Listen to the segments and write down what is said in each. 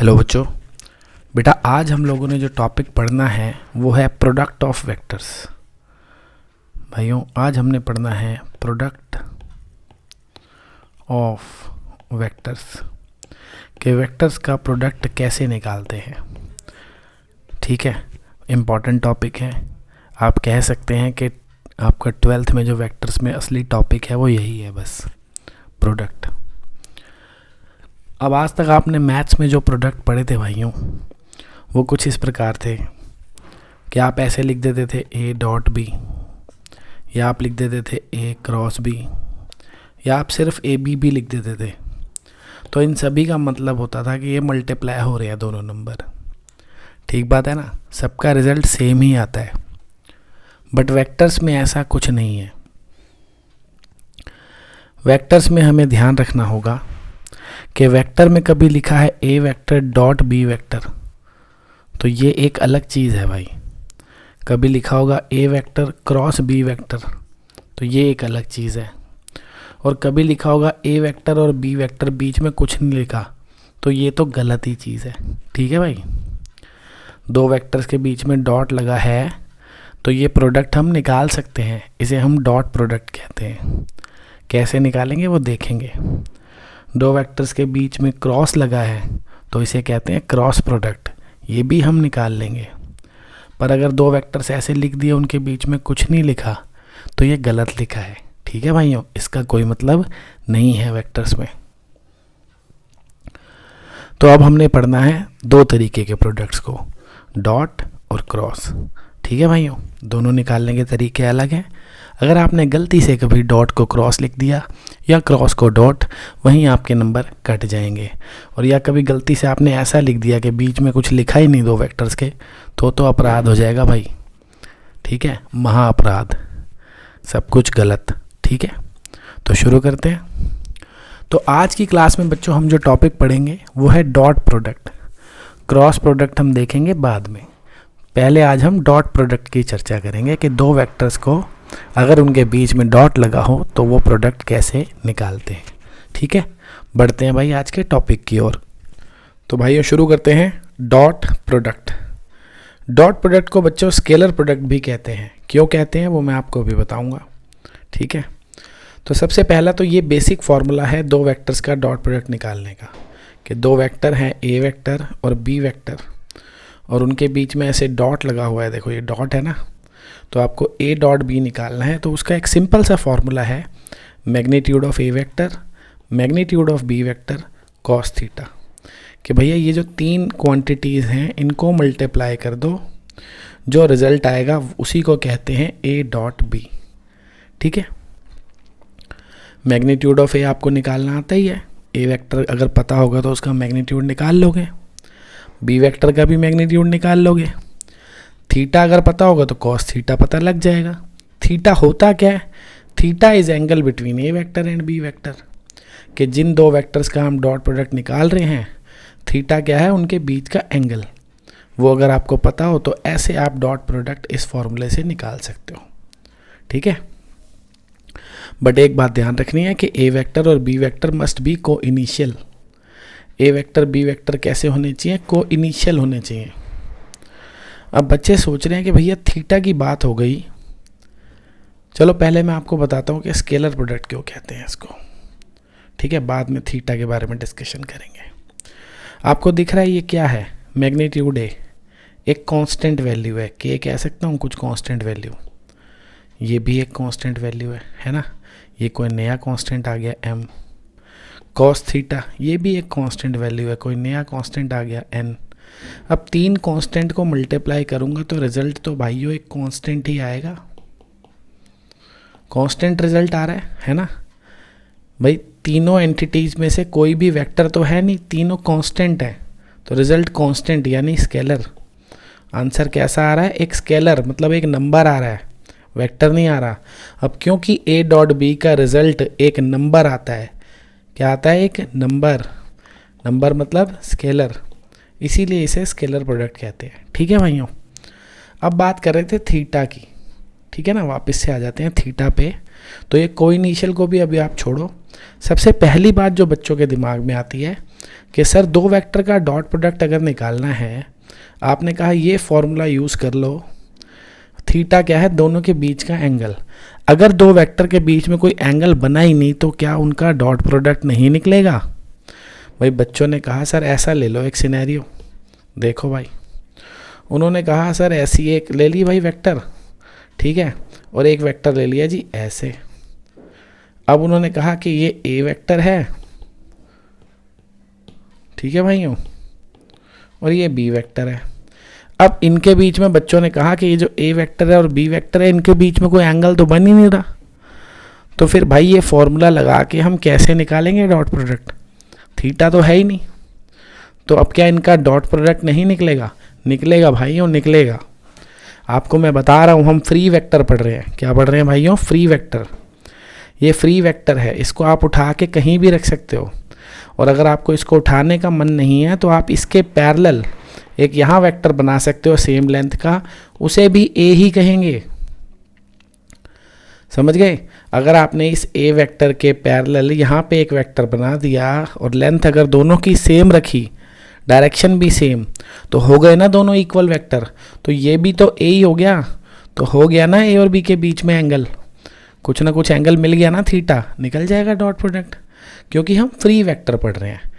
Hello बच्चों। बेटा आज हम लोगों ने जो टॉपिक पढ़ना है वो है प्रोडक्ट ऑफ वेक्टर्स। भाइयों आज हमने पढ़ना है प्रोडक्ट ऑफ वेक्टर्स कि वेक्टर्स का प्रोडक्ट कैसे निकालते हैं। ठीक है, इम्पॉर्टेंट टॉपिक है। आप कह सकते हैं कि आपका 12th में जो वेक्टर्स में असली टॉपिक है वो यही है, बस प्रोडक्ट। अब आज तक आपने मैथ्स में जो प्रोडक्ट पढ़े थे भाइयों वो कुछ इस प्रकार थे कि आप ऐसे लिख देते थे ए डॉट बी, या आप लिख देते थे ए क्रॉस बी, या आप सिर्फ ए बी भी लिख देते थे। तो इन सभी का मतलब होता था कि ये मल्टीप्लाई हो रहे हैं दोनों नंबर। ठीक बात है ना, सबका रिज़ल्ट सेम ही आता है। बट वेक्टर्स में ऐसा कुछ नहीं है। वेक्टर्स में हमें ध्यान रखना होगा कि वेक्टर में कभी लिखा है ए वेक्टर डॉट बी वेक्टर, तो ये एक अलग चीज़ है भाई। कभी लिखा होगा ए वेक्टर क्रॉस बी वेक्टर, तो ये एक अलग चीज़ है। और कभी लिखा होगा ए वेक्टर और बी वेक्टर, बीच में कुछ नहीं लिखा, तो ये तो गलत ही चीज़ है। ठीक है भाई, दो वेक्टर्स के बीच में डॉट लगा है तो ये प्रोडक्ट हम निकाल सकते हैं, इसे हम डॉट प्रोडक्ट कहते हैं। कैसे निकालेंगे वो देखेंगे। दो वेक्टर्स के बीच में क्रॉस लगा है तो इसे कहते हैं क्रॉस प्रोडक्ट, ये भी हम निकाल लेंगे। पर अगर दो वेक्टर्स ऐसे लिख दिए उनके बीच में कुछ नहीं लिखा तो ये गलत लिखा है। ठीक है भाइयों, इसका कोई मतलब नहीं है वेक्टर्स में। तो अब हमने पढ़ना है दो तरीके के प्रोडक्ट्स को, डॉट और क्रॉस। ठीक है भाइयों, दोनों निकालने के तरीके अलग हैं। अगर आपने गलती से कभी डॉट को क्रॉस लिख दिया या क्रॉस को डॉट, वहीं आपके नंबर कट जाएंगे। और या कभी गलती से आपने ऐसा लिख दिया कि बीच में कुछ लिखा ही नहीं दो वेक्टर्स के, तो अपराध हो जाएगा भाई। ठीक है, महा अपराध, सब कुछ गलत। ठीक है, तो शुरू करते हैं। तो आज की क्लास में बच्चों हम जो टॉपिक पढ़ेंगे वो है डॉट प्रोडक्ट। क्रॉस प्रोडक्ट हम देखेंगे बाद में। पहले आज हम डॉट प्रोडक्ट की चर्चा करेंगे कि दो वेक्टर्स को अगर उनके बीच में डॉट लगा हो तो वो प्रोडक्ट कैसे निकालते हैं। ठीक है, बढ़ते हैं भाई आज के टॉपिक की ओर। तो भाइयों शुरू करते हैं डॉट प्रोडक्ट। डॉट प्रोडक्ट को बच्चों स्केलर प्रोडक्ट भी कहते हैं। क्यों कहते हैं वो मैं आपको भी बताऊंगा। ठीक है, तो सबसे पहला तो ये बेसिक फॉर्मूला है दो वेक्टर्स का डॉट प्रोडक्ट निकालने का, कि दो वेक्टर हैं ए वेक्टर और बी वेक्टर, और उनके बीच में ऐसे डॉट लगा हुआ है। देखो ये डॉट है ना, तो आपको ए डॉट बी निकालना है। तो उसका एक सिंपल सा फॉर्मूला है magnitude of A vector magnitude of B vector cos theta, कि भैया ये जो तीन क्वांटिटीज़ हैं इनको मल्टीप्लाई कर दो, जो रिज़ल्ट आएगा उसी को कहते हैं ए डॉट बी। ठीक है, मैग्नीट्यूड ऑफ ए आपको निकालना आता ही है। ए वेक्टर अगर पता होगा तो उसका मैग्नीट्यूड निकाल लोगे, बी वेक्टर का भी मैग्नीट्यूड निकाल लोगे। थीटा अगर पता होगा तो कॉस थीटा पता लग जाएगा। थीटा होता क्या है? Theta is angle between A vector and B vector, कि जिन दो वेक्टर्स का हम डॉट प्रोडक्ट निकाल रहे हैं थीटा क्या है? उनके बीच का एंगल। वो अगर आपको पता हो तो ऐसे आप डॉट प्रोडक्ट इस फॉर्मूले से निकाल सकते हो। ठीक है, बट एक बात ध्यान रखनी है कि ए वेक्टर और बी वेक्टर मस्ट बी को इनिशियल। ए वेक्टर बी वेक्टर कैसे होने चाहिए? को इनिशियल होने चाहिए। अब बच्चे सोच रहे हैं कि भैया थीटा की बात हो गई, चलो पहले मैं आपको बताता हूँ कि स्केलर प्रोडक्ट क्यों कहते हैं इसको। ठीक है, बाद में थीटा के बारे में डिस्कशन करेंगे। आपको दिख रहा है ये क्या है? मैग्नीट्यूड ए एक कांस्टेंट वैल्यू है, के कह सकता हूँ कुछ कांस्टेंट वैल्यू। ये भी एक कांस्टेंट वैल्यू है ना। ये कोई नया कांस्टेंट आ गया एम। कॉस थीटा ये भी एक कांस्टेंट वैल्यू है, कोई नया कांस्टेंट आ गया एन। अब तीन कांस्टेंट को मल्टीप्लाई करूंगा तो रिजल्ट तो भाइयों एक कांस्टेंट ही आएगा। कांस्टेंट रिजल्ट आ रहा है ना भाई। तीनों एंटिटीज में से कोई भी वेक्टर तो है नहीं, तीनों कांस्टेंट है, तो रिजल्ट कांस्टेंट यानी स्केलर। आंसर कैसा आ रहा है? एक स्केलर, मतलब एक नंबर आ रहा है, वेक्टर नहीं आ रहा। अब क्योंकि ए डॉट बी का रिजल्ट एक नंबर आता है, क्या आता है? एक नंबर। नंबर मतलब स्केलर, इसीलिए इसे स्केलर प्रोडक्ट कहते हैं। ठीक है भाइयों, अब बात कर रहे थे थीटा की। ठीक है ना, वापस से आ जाते हैं थीटा पे। तो ये कोइनिशियल को भी अभी आप छोड़ो। सबसे पहली बात जो बच्चों के दिमाग में आती है कि सर दो वेक्टर का डॉट प्रोडक्ट अगर निकालना है, आपने कहा ये फॉर्मूला यूज़ कर लो, थीटा क्या है, दोनों के बीच का एंगल। अगर दो वेक्टर के बीच में कोई एंगल बना ही नहीं तो क्या उनका डॉट प्रोडक्ट नहीं निकलेगा? भाई बच्चों ने कहा सर ऐसा ले लो एक सिनेरियो, देखो भाई, उन्होंने कहा सर ऐसी एक ले ली भाई वेक्टर, ठीक है, और एक वेक्टर ले लिया जी ऐसे। अब उन्होंने कहा कि ये ए वेक्टर है, ठीक है भाइयों, और ये बी वेक्टर है। अब इनके बीच में बच्चों ने कहा कि ये जो ए वेक्टर है और बी वेक्टर है, इनके बीच में कोई एंगल तो बन ही नहीं रहा। तो फिर भाई ये फॉर्मूला लगा के हम कैसे निकालेंगे डॉट प्रोडक्ट? थीटा तो है ही नहीं, तो अब क्या इनका डॉट प्रोडक्ट नहीं निकलेगा? निकलेगा भाइयों, निकलेगा। आपको मैं बता रहा हूँ, हम फ्री वेक्टर पढ़ रहे हैं। क्या पढ़ रहे हैं भाइयों? Free vector. ये फ्री वेक्टर है, इसको आप उठा के कहीं भी रख सकते हो, और अगर आपको इसको उठाने का मन नहीं है तो आप इसके पैरेलल एक यहाँ वेक्टर बना सकते हो सेम लेंथ का, उसे भी ए ही कहेंगे। समझ गए? अगर आपने इस ए वेक्टर के पैरेलल यहाँ पे एक वेक्टर बना दिया और लेंथ अगर दोनों की सेम रखी, डायरेक्शन भी सेम, तो हो गए ना दोनों इक्वल वेक्टर। तो ये भी तो ए ही हो गया, तो हो गया ना ए और बी के बीच में एंगल, कुछ ना कुछ एंगल मिल गया ना, थीटा, निकल जाएगा डॉट प्रोडक्ट। क्योंकि हम फ्री वेक्टर पढ़ रहे हैं।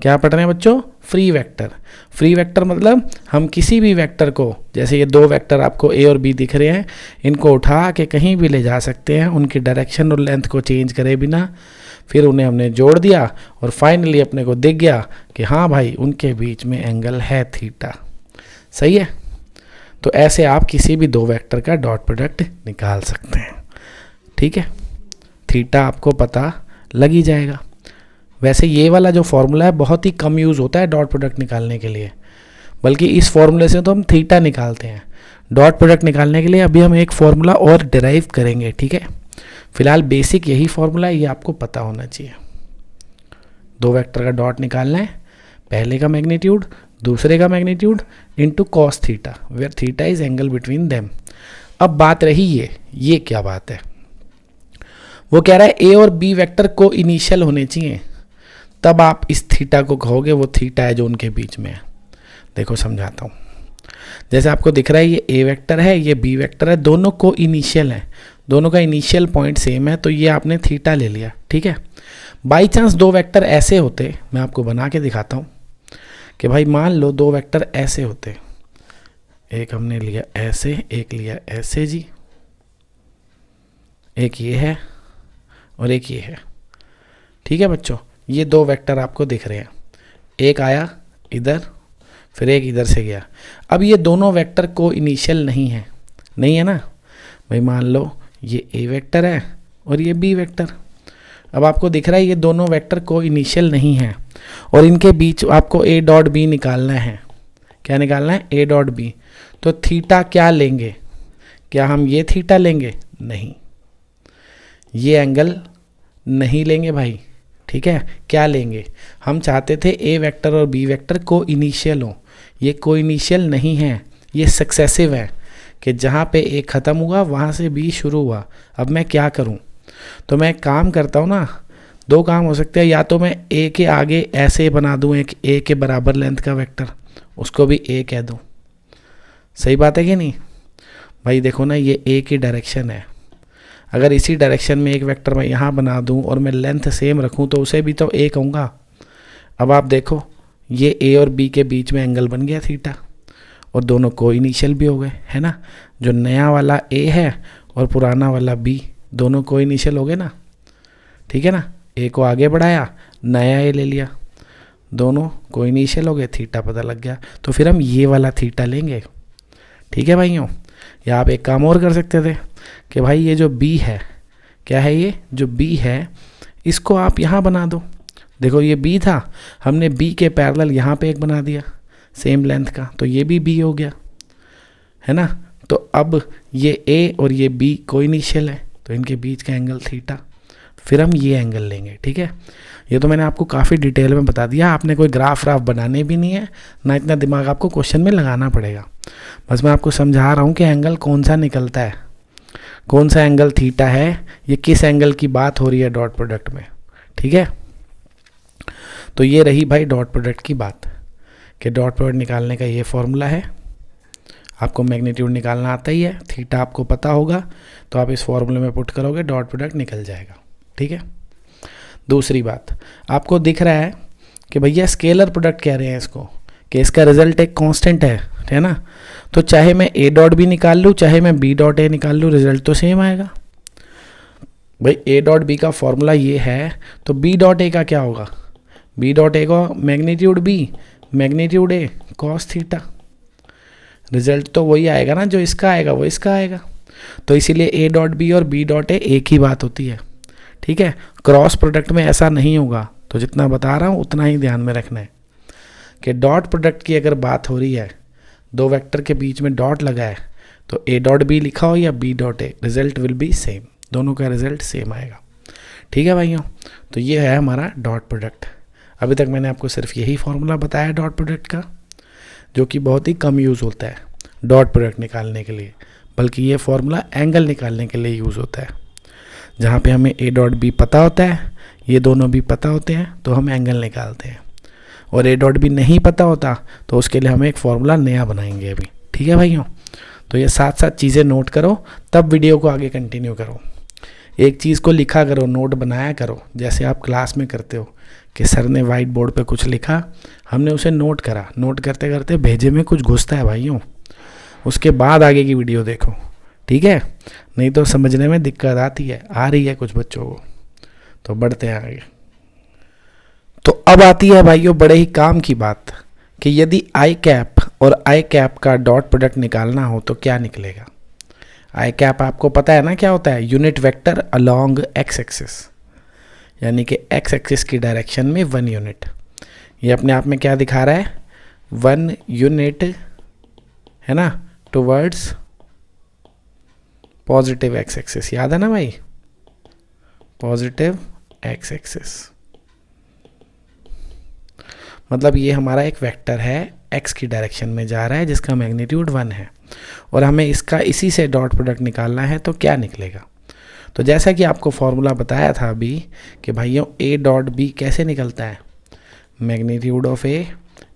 क्या पढ़ रहे हैं बच्चों? Free vector. फ्री वेक्टर मतलब हम किसी भी वेक्टर को, जैसे ये दो वेक्टर आपको ए और बी दिख रहे हैं, इनको उठा के कहीं भी ले जा सकते हैं, उनकी डायरेक्शन और लेंथ को चेंज करे बिना, फिर उन्हें हमने जोड़ दिया और फाइनली अपने को दिख गया कि हाँ भाई उनके बीच में एंगल है थीटा। सही है? तो ऐसे आप किसी भी दो वेक्टर का डॉट प्रोडक्ट निकाल सकते हैं। ठीक है, थीटा आपको पता लग ही जाएगा। वैसे ये वाला जो फॉर्मूला है बहुत ही कम यूज़ होता है डॉट प्रोडक्ट निकालने के लिए, बल्कि इस फॉर्मूले से तो हम थीटा निकालते हैं। डॉट प्रोडक्ट निकालने के लिए अभी हम एक फॉर्मूला और डिराइव करेंगे। ठीक है, फिलहाल बेसिक यही फॉर्मूला है, ये आपको पता होना चाहिए। दो वेक्टर का डॉट निकालना है, पहले का मैग्नीट्यूड दूसरे का magnitude into cos theta, where theta is angle between them. अब बात रही ये क्या बात है? वो कह रहा है ए और बी वेक्टर को इनिशियल होने चाहिए, तब आप इस थीटा को कहोगे वो थीटा है जो उनके बीच में है। देखो समझाता हूँ। जैसे आपको दिख रहा है ये ए वेक्टर है, ये बी वेक्टर है, दोनों को इनिशियल है, दोनों का इनिशियल पॉइंट सेम है, तो ये आपने थीटा ले लिया। ठीक है, बाई चांस दो वेक्टर ऐसे होते, मैं आपको बना के दिखाता हूँ कि भाई मान लो दो वेक्टर ऐसे होते, एक हमने लिया ऐसे, एक लिया ऐसे जी, एक ये है और एक ये है। ठीक है बच्चों, ये दो वेक्टर आपको दिख रहे हैं, एक आया इधर फिर एक इधर से गया। अब ये दोनों वेक्टर को इनिशियल नहीं है, नहीं है ना भाई। मान लो ये ए वेक्टर है और ये बी वेक्टर। अब आपको दिख रहा है ये दोनों वेक्टर को इनिशियल नहीं है और इनके बीच आपको ए डॉट बी निकालना है। क्या निकालना है? A dot B. तो थीटा क्या लेंगे? क्या हम ये थीटा लेंगे? नहीं, ये एंगल नहीं लेंगे भाई। ठीक है, क्या लेंगे? हम चाहते थे ए वेक्टर और बी वेक्टर को इनिशियल हो, ये को इनिशियल नहीं है, ये सक्सेसिव है कि जहाँ पे ए ख़त्म हुआ वहाँ से बी शुरू हुआ। अब मैं क्या करूँ? तो मैं एक काम करता हूँ ना, दो काम हो सकते हैं, या तो मैं ए के आगे ऐसे बना दूँ एक ए के बराबर लेंथ का वेक्टर, उसको भी ए कह दूँ। सही बात है कि नहीं भाई? देखो ना, ये ए की डायरेक्शन है, अगर इसी डायरेक्शन में एक वेक्टर मैं यहाँ बना दूँ और मैं लेंथ सेम रखूँ तो उसे भी तो ए कहूँगा। अब आप देखो ये ए और बी के बीच में एंगल बन गया थीटा और दोनों को इनिशियल भी हो गए, है ना। जो नया वाला ए है और पुराना वाला बी, दोनों को इनिशियल हो गए ना। ठीक है ना, ए को आगे बढ़ाया, नया ए ले लिया, दोनों को इनिशियल हो गए, थीटा पता लग गया। तो फिर हम ये वाला थीटा लेंगे। ठीक है भाइयों, या आप एक काम और कर सकते थे कि भाई ये जो बी है, क्या है ये जो बी है, इसको आप यहाँ बना दो। देखो ये बी था, हमने बी के पैरेलल यहाँ पे एक बना दिया सेम लेंथ का, तो ये भी बी हो गया, है ना। तो अब ये ए और ये बी को इनिशियल है, तो इनके बीच का एंगल थीटा, फिर हम ये एंगल लेंगे। ठीक है, ये तो मैंने आपको काफ़ी डिटेल में बता दिया, आपने कोई ग्राफ व्राफ बनाने भी नहीं है ना, इतना दिमाग आपको क्वेश्चन में लगाना पड़ेगा। बस मैं आपको समझा रहा हूँ कि एंगल कौन सा निकलता है, कौन सा एंगल थीटा है, ये किस एंगल की बात हो रही है डॉट प्रोडक्ट में। ठीक है, तो ये रही भाई डॉट प्रोडक्ट की बात, कि डॉट प्रोडक्ट निकालने का ये फॉर्मूला है। आपको मैग्नीट्यूड निकालना आता ही है, थीटा आपको पता होगा, तो आप इस फॉर्मूले में पुट करोगे, डॉट प्रोडक्ट निकल जाएगा। ठीक है। दूसरी बात, आपको दिख रहा है कि भैया स्केलर प्रोडक्ट कह रहे हैं इसको, कि इसका रिजल्ट एक कांस्टेंट है ना। तो चाहे मैं ए डॉट बी निकाल लूँ, चाहे मैं बी डॉट ए निकाल लूँ, रिजल्ट तो सेम आएगा। भाई ए डॉट बी का फॉर्मूला ये है, तो बी डॉट ए का क्या होगा, बी डॉट ए का magnitude B, magnitude A cos theta. Result तो वही आएगा ना, जो इसका आएगा वो इसका आएगा। तो इसीलिए ए डॉट बी और बी डॉट ए एक ही बात होती है। ठीक है। क्रॉस प्रोडक्ट में ऐसा नहीं होगा, तो जितना बता रहा हूँ उतना ही ध्यान में रखना है कि डॉट प्रोडक्ट की अगर बात हो रही है, दो वेक्टर के बीच में डॉट लगा है, तो ए डॉट बी लिखा हो या B dot A, result will be same, दोनों का रिजल्ट सेम आएगा। ठीक है भाइयों, तो ये है हमारा डॉट प्रोडक्ट। अभी तक मैंने आपको सिर्फ यही फॉर्मूला बताया डॉट प्रोडक्ट का, जो कि बहुत ही कम यूज़ होता है डॉट प्रोडक्ट निकालने के लिए, बल्कि ये फॉर्मूला एंगल निकालने के लिए यूज़ होता है। जहाँ पे हमें ए डॉट बी पता होता है, ये दोनों भी पता होते हैं, तो हम एंगल निकालते हैं। और ए डॉट बी नहीं पता होता तो उसके लिए हम एक फॉर्मूला नया बनाएंगे अभी। ठीक है भाइयों, तो ये साथ साथ चीज़ें नोट करो, तब वीडियो को आगे कंटिन्यू करो। एक चीज़ को लिखा करो, नोट बनाया करो, जैसे आप क्लास में करते हो कि सर ने वाइट बोर्ड पे कुछ लिखा, हमने उसे नोट करा, नोट करते करते भेजे में कुछ घुसता है भाइयों, उसके बाद आगे की वीडियो देखो। ठीक है, नहीं तो समझने में दिक्कत आती है, आ रही है कुछ बच्चों को। तो बढ़ते हैं आगे। तो अब आती है भाइयों बड़े ही काम की बात, कि यदि आई कैप और आई कैप का डॉट प्रोडक्ट निकालना हो तो क्या निकलेगा। आई कैप आपको पता है ना क्या होता है, unit vector along x axis, यानी कि एक्स एक्सिस की डायरेक्शन में 1 यूनिट। ये अपने आप में क्या दिखा रहा है, 1 यूनिट है ना, टुवर्ड्स पॉजिटिव एक्स एक्सिस। याद है ना भाई, पॉजिटिव एक्स एक्सिस, मतलब ये हमारा एक वेक्टर है, एक्स की डायरेक्शन में जा रहा है, जिसका मैग्नीट्यूड 1 है, और हमें इसका इसी से डॉट प्रोडक्ट निकालना है, तो क्या निकलेगा। तो जैसा कि आपको फॉर्मूला बताया था अभी कि भाइयों ए डॉट बी कैसे निकलता है, magnitude of A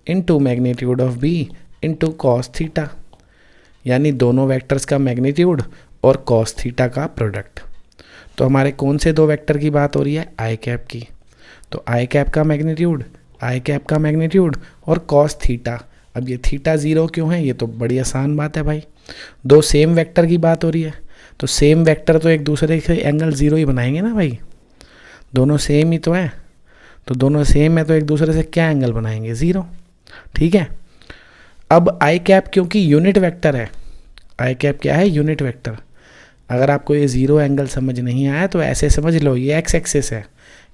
into magnitude of B into cos theta, यानी दोनों वेक्टर्स का मैग्नीट्यूड और कॉस थीटा का प्रोडक्ट। तो हमारे कौन से दो वेक्टर की बात हो रही है, आई कैप की, तो आई कैप का मैग्नीट्यूड, आई कैप का मैग्नीट्यूड और कॉस थीटा। अब ये थीटा 0 क्यों है, ये तो बड़ी आसान बात है भाई, दो सेम वेक्टर की बात हो रही है, तो सेम वेक्टर तो एक दूसरे से एंगल 0 ही बनाएंगे ना भाई, दोनों सेम ही तो है, तो दोनों सेम है तो एक दूसरे से क्या एंगल बनाएंगे, 0। ठीक है। अब आई कैप क्योंकि यूनिट वेक्टर है, आई कैप क्या है, यूनिट वेक्टर। अगर आपको ये 0 एंगल समझ नहीं आया तो ऐसे समझ लो, ये एक्स एक्सिस है,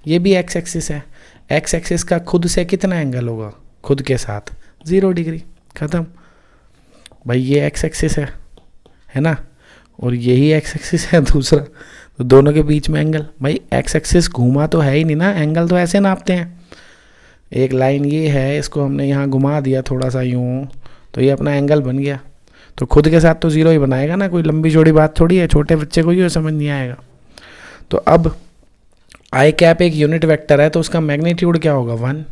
ये भी एक्स एक्सिस है, एक्स एक्सिस का खुद से कितना एंगल होगा, खुद के साथ 0 डिग्री, ख़त्म भाई। ये एक्स एक्सिस है ना, और यही एक्स एक्सिस है दूसरा, तो दोनों के बीच में एंगल, भाई एक्स एक्सिस घूमा तो है ही नहीं ना, एंगल तो ऐसे नापते हैं। एक लाइन ये है, इसको हमने यहाँ घुमा दिया थोड़ा सा यूँ, तो ये अपना एंगल बन गया, तो खुद के साथ तो 0 ही बनाएगा ना, कोई लंबी चौड़ी बात थोड़ी है, छोटे बच्चे को ये समझ नहीं आएगा। तो अब आई कैप एक यूनिट वेक्टर है, तो उसका मैग्नीट्यूड क्या होगा, 1।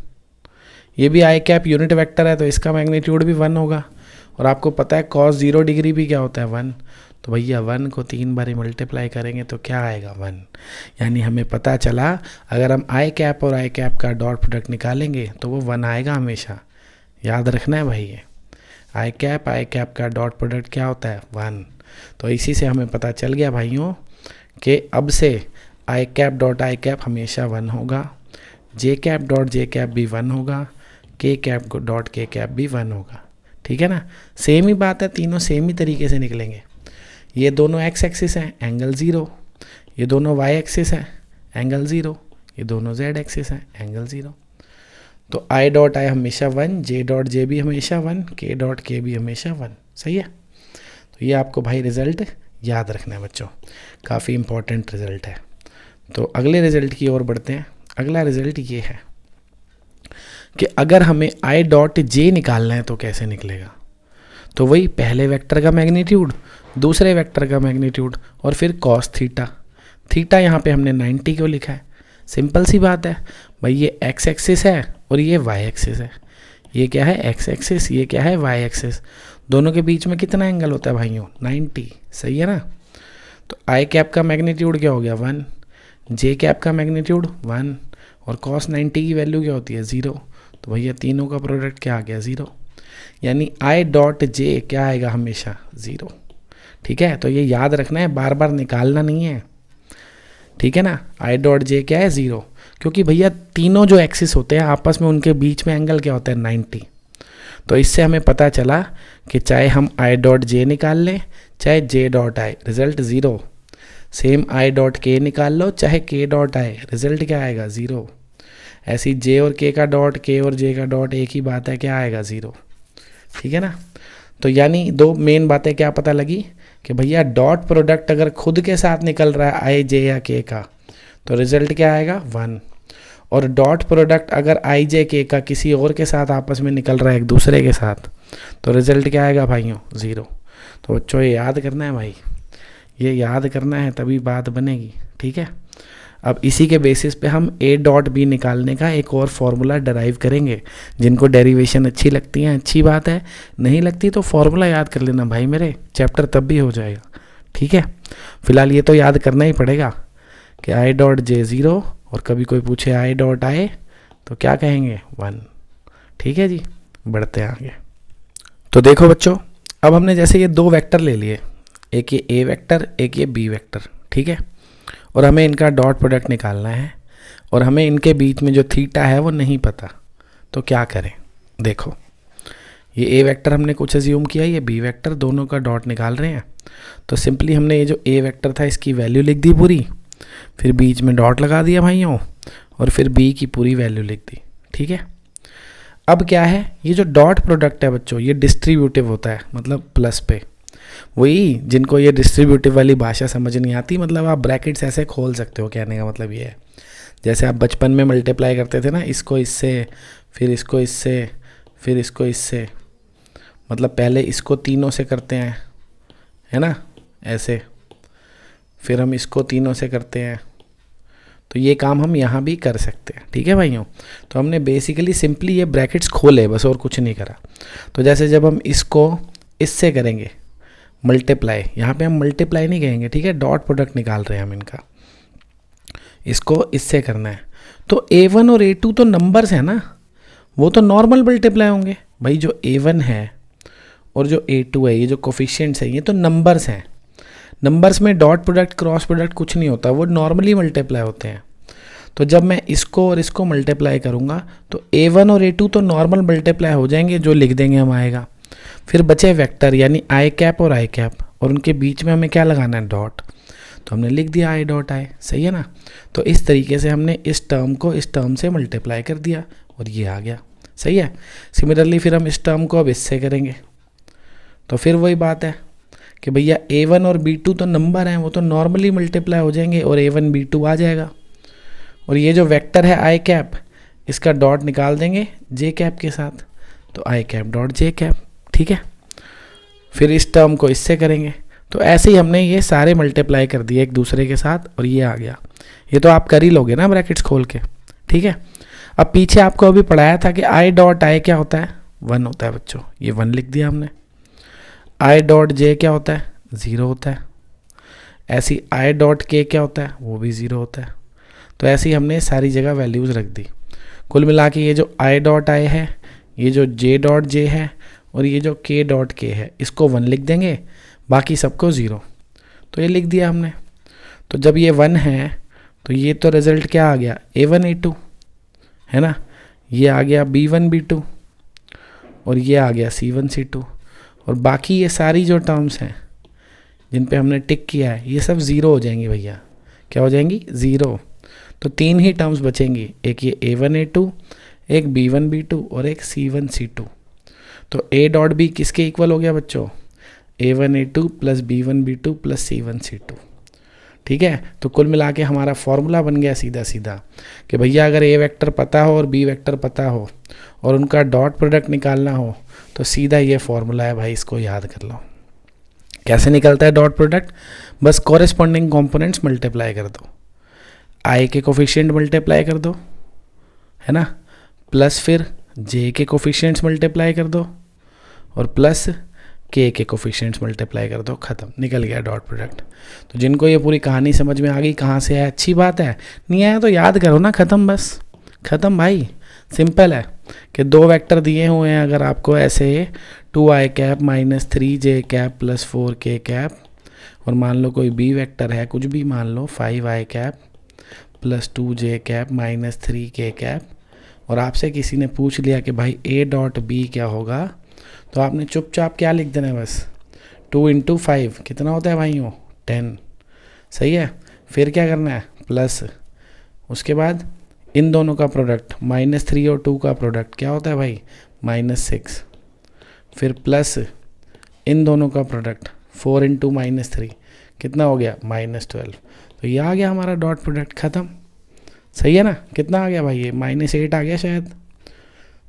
ये भी आई कैप यूनिट वेक्टर है, तो इसका मैग्नीट्यूड भी 1 होगा। और आपको पता है कॉस 0 डिग्री भी क्या होता है, 1। तो भैया 1 को 3 बार मल्टीप्लाई करेंगे तो क्या आएगा, 1। यानी हमें पता चला अगर हम आई कैप और आई कैप का डॉट प्रोडक्ट निकालेंगे तो वो 1 आएगा हमेशा, याद रखना है भाई। ये आई कैप का डॉट प्रोडक्ट क्या होता है, 1। तो इसी से हमें पता चल गया भाइयों कि अब से आई कैप डॉट आई कैप हमेशा 1 होगा, जे कैप डॉट जे कैप भी 1 होगा, के कैप डॉट के कैप भी 1 होगा। ठीक है ना, सेम ही बात है, तीनों सेम ही तरीके से निकलेंगे। ये दोनों एक्स एक्सिस है, एंगल 0, ये दोनों वाई एक्सिस है, एंगल 0, ये दोनों जेड एक्सिस है, एंगल 0। तो आई डॉट आई हमेशा 1, जे डॉट जे भी हमेशा 1, के डॉट के भी हमेशा 1। सही है। तो ये आपको भाई रिजल्ट याद रखना है बच्चों, काफ़ी इंपॉर्टेंट रिजल्ट है। तो अगले रिजल्ट की ओर बढ़ते हैं। अगला रिजल्ट ये है कि अगर हमें आई डॉट जे निकालना है तो कैसे निकलेगा। तो वही पहले वेक्टर का मैग्नीट्यूड, दूसरे वेक्टर का मैग्नीट्यूड और फिर कॉस थीटा। थीटा यहाँ पे हमने 90 क्यों लिखा है, सिंपल सी बात है भाई, ये एक्स एक्सिस है और ये वाई एक्सिस है। ये क्या है, एक्स एक्सिस, ये क्या है, वाई एक्सिस। दोनों के बीच में कितना एंगल होता है भाइयों, 90, सही है ना। तो आई कैप का मैग्नीट्यूड क्या हो गया 1, जे कैप का मैग्नीट्यूड 1, और कॉस 90 की वैल्यू क्या होती है 0। तो भैया तीनों का प्रोडक्ट क्या आ गया 0, यानी आई डॉट जे क्या आएगा हमेशा 0। ठीक है, तो ये याद रखना है, बार बार निकालना नहीं है, ठीक है ना। आई डॉट जे क्या है 0, क्योंकि भैया तीनों जो एक्सिस होते हैं आपस में उनके बीच में एंगल क्या होता है 90। तो इससे हमें पता चला कि चाहे हम आई डॉट जे निकाल लें चाहे J dot I, result 0। Same I dot के निकाल लो चाहे के डॉट आई, रिजल्ट क्या आएगा 0। ऐसी जे और के का डॉट, के और जे का डॉट एक ही बात है, क्या आएगा 0। ठीक है ना। तो यानी दो मेन बातें क्या पता लगी कि भैया डॉट प्रोडक्ट अगर खुद के साथ निकल रहा है आई जे या के का तो रिजल्ट क्या आएगा 1, और डॉट प्रोडक्ट अगर आई जे के का किसी और के साथ आपस में निकल रहा है एक दूसरे के साथ तो रिजल्ट क्या आएगा भाइयों 0। तो बच्चों ये याद करना है भाई, ये याद करना है तभी बात बनेगी। ठीक है, अब इसी के बेसिस पे हम ए डॉट बी निकालने का एक और फॉर्मूला डराइव करेंगे। जिनको डेरिवेशन अच्छी लगती हैं अच्छी बात है, नहीं लगती तो फॉर्मूला याद कर लेना भाई मेरे, चैप्टर तब भी हो जाएगा। ठीक है, फिलहाल ये तो याद करना ही पड़ेगा कि आई डॉट जे 0, और कभी कोई पूछे आई डॉट आई तो क्या कहेंगे 1। ठीक है जी, बढ़ते हैं आगे। तो देखो बच्चों, अब हमने जैसे ये दो वेक्टर ले लिए, एक ये ए वेक्टर एक ये बी वेक्टर, ठीक है, और हमें इनका डॉट प्रोडक्ट निकालना है और हमें इनके बीच में जो थीटा है वो नहीं पता, तो क्या करें। देखो ये ए वेक्टर हमने कुछ अज्यूम किया, ये बी वेक्टर, दोनों का डॉट निकाल रहे हैं। तो सिंपली हमने ये जो ए वेक्टर था इसकी वैल्यू लिख दी पूरी, फिर बीच में डॉट लगा दिया भाइयों, और फिर बी की पूरी वैल्यू लिख दी। ठीक है, अब क्या है, ये जो डॉट प्रोडक्ट है बच्चों ये डिस्ट्रीब्यूटिव होता है, मतलब प्लस पे। वही जिनको ये डिस्ट्रीब्यूटिव वाली भाषा समझ नहीं आती, मतलब आप ब्रैकेट्स ऐसे खोल सकते हो, कहने का मतलब ये है जैसे आप बचपन में मल्टीप्लाई करते थे ना, इसको इससे, फिर इसको इससे, फिर इसको इससे, मतलब पहले इसको तीनों से करते हैं, है ना, ऐसे, फिर हम इसको तीनों से करते हैं। तो ये काम हम यहाँ भी कर सकते हैं। ठीक है भाइयों, तो हमने बेसिकली सिंपली ये ब्रैकेट्स खोले बस, और कुछ नहीं करा। तो जैसे जब हम इसको इससे करेंगे मल्टीप्लाई, यहाँ पे हम मल्टीप्लाई नहीं कहेंगे, ठीक है, डॉट प्रोडक्ट निकाल रहे हैं हम इनका, इसको इससे करना है। तो A1 और A2 तो नंबर्स हैं ना, वो तो नॉर्मल मल्टीप्लाई होंगे भाई। जो A1 है और जो A2 है, ये जो कोफिशिएंट्स हैं ये तो नंबर्स हैं। नंबर्स में डॉट प्रोडक्ट क्रॉस प्रोडक्ट कुछ नहीं होता, वो नॉर्मली मल्टीप्लाई होते हैं। तो जब मैं इसको और इसको मल्टीप्लाई करूँगा तो A1 और A2 तो नॉर्मल मल्टीप्लाई हो जाएंगे, जो लिख देंगे हम आएगा। फिर बचे वेक्टर यानी आई कैप और आई कैप, और उनके बीच में हमें क्या लगाना है डॉट, तो हमने लिख दिया आई डॉट आई, सही है ना। तो इस तरीके से हमने इस टर्म को इस टर्म से मल्टीप्लाई कर दिया और ये आ गया, सही है। सिमिलरली फिर हम इस टर्म को अब इससे करेंगे, तो फिर वही बात है कि भैया A1 और B2 तो नंबर हैं, वो तो नॉर्मली मल्टीप्लाई हो जाएंगे और A1 B2 आ जाएगा। और ये जो वेक्टर है आई कैप, इसका डॉट निकाल देंगे जे कैप के साथ, तो आई कैप डॉट जे कैप। ठीक है, फिर इस टर्म को इससे करेंगे। तो ऐसे ही हमने ये सारे मल्टीप्लाई कर दिए एक दूसरे के साथ और ये आ गया। ये तो आप कर ही लोगे ना ब्रैकेट्स खोल के। ठीक है, अब पीछे आपको अभी पढ़ाया था कि आई डॉट आई क्या होता है 1 होता है बच्चों, ये 1 लिख दिया हमने। आई डॉट जे क्या होता है 0 होता है। ऐसी आई डॉट के क्या होता है, वो भी 0 होता है। तो ऐसे ही हमने सारी जगह वैल्यूज़ रख दी। कुल मिला के ये जो आई डॉट आई है, ये जो जे डॉट जे है और ये जो के डॉट के है, इसको 1 लिख देंगे, बाकी सबको 0। तो ये लिख दिया हमने। तो जब ये 1 है तो ये तो रिज़ल्ट क्या आ गया A1 A2, है ना, ये आ गया B1 B2 और ये आ गया C1 C2, और बाकी ये सारी जो टर्म्स हैं जिन पे हमने टिक किया है ये सब 0 हो जाएंगी भैया। क्या हो जाएंगी 0। तो 3 ही टर्म्स बचेंगी, एक ये A1 A2, एक B1 B2 और एक C1 C2। तो A डॉट B किसके इक्वल हो गया बच्चों, A1 A2 plus B1 B2 plus C1 C2। ठीक है, तो कुल मिला के हमारा फॉर्मूला बन गया सीधा सीधा कि भैया अगर A वेक्टर पता हो और B वेक्टर पता हो और उनका डॉट प्रोडक्ट निकालना हो तो सीधा ये फॉर्मूला है भाई, इसको याद कर लो। कैसे निकलता है डॉट प्रोडक्ट, बस कॉरेस्पॉन्डिंग कंपोनेंट्स मल्टीप्लाई कर दो, आई के कोफिशिएंट मल्टीप्लाई कर दो, है ना, प्लस फिर जे के कोफिशिएंट्स मल्टीप्लाई कर दो और प्लस के कोफिशिएंट्स मल्टीप्लाई कर दो, ख़त्म, निकल गया डॉट प्रोडक्ट। तो जिनको ये पूरी कहानी समझ में आ गई कहाँ से है, अच्छी बात है, नहीं आया तो याद करो ना, ख़त्म, बस ख़त्म भाई, सिंपल है कि दो वेक्टर दिए हुए हैं अगर आपको ऐसे 2i cap minus 3j cap plus 4k cap, और मान लो कोई बी वेक्टर है कुछ भी, मान लो 5i cap plus 2j cap minus 3k cap, और आपसे किसी ने पूछ लिया कि भाई a डॉट बी क्या होगा, तो आपने चुपचाप क्या लिख देना है, बस 2 इंटू 5 कितना होता है भाइयों, 10, सही है। फिर क्या करना है, प्लस, उसके बाद इन दोनों का प्रोडक्ट -3 और 2 का प्रोडक्ट क्या होता है भाई, -6, फिर प्लस इन दोनों का प्रोडक्ट 4 इंटू -3 कितना हो गया, -12। तो ये आ गया हमारा डॉट प्रोडक्ट, ख़त्म, सही है ना। कितना आ गया भाई, ये -8 आ गया शायद।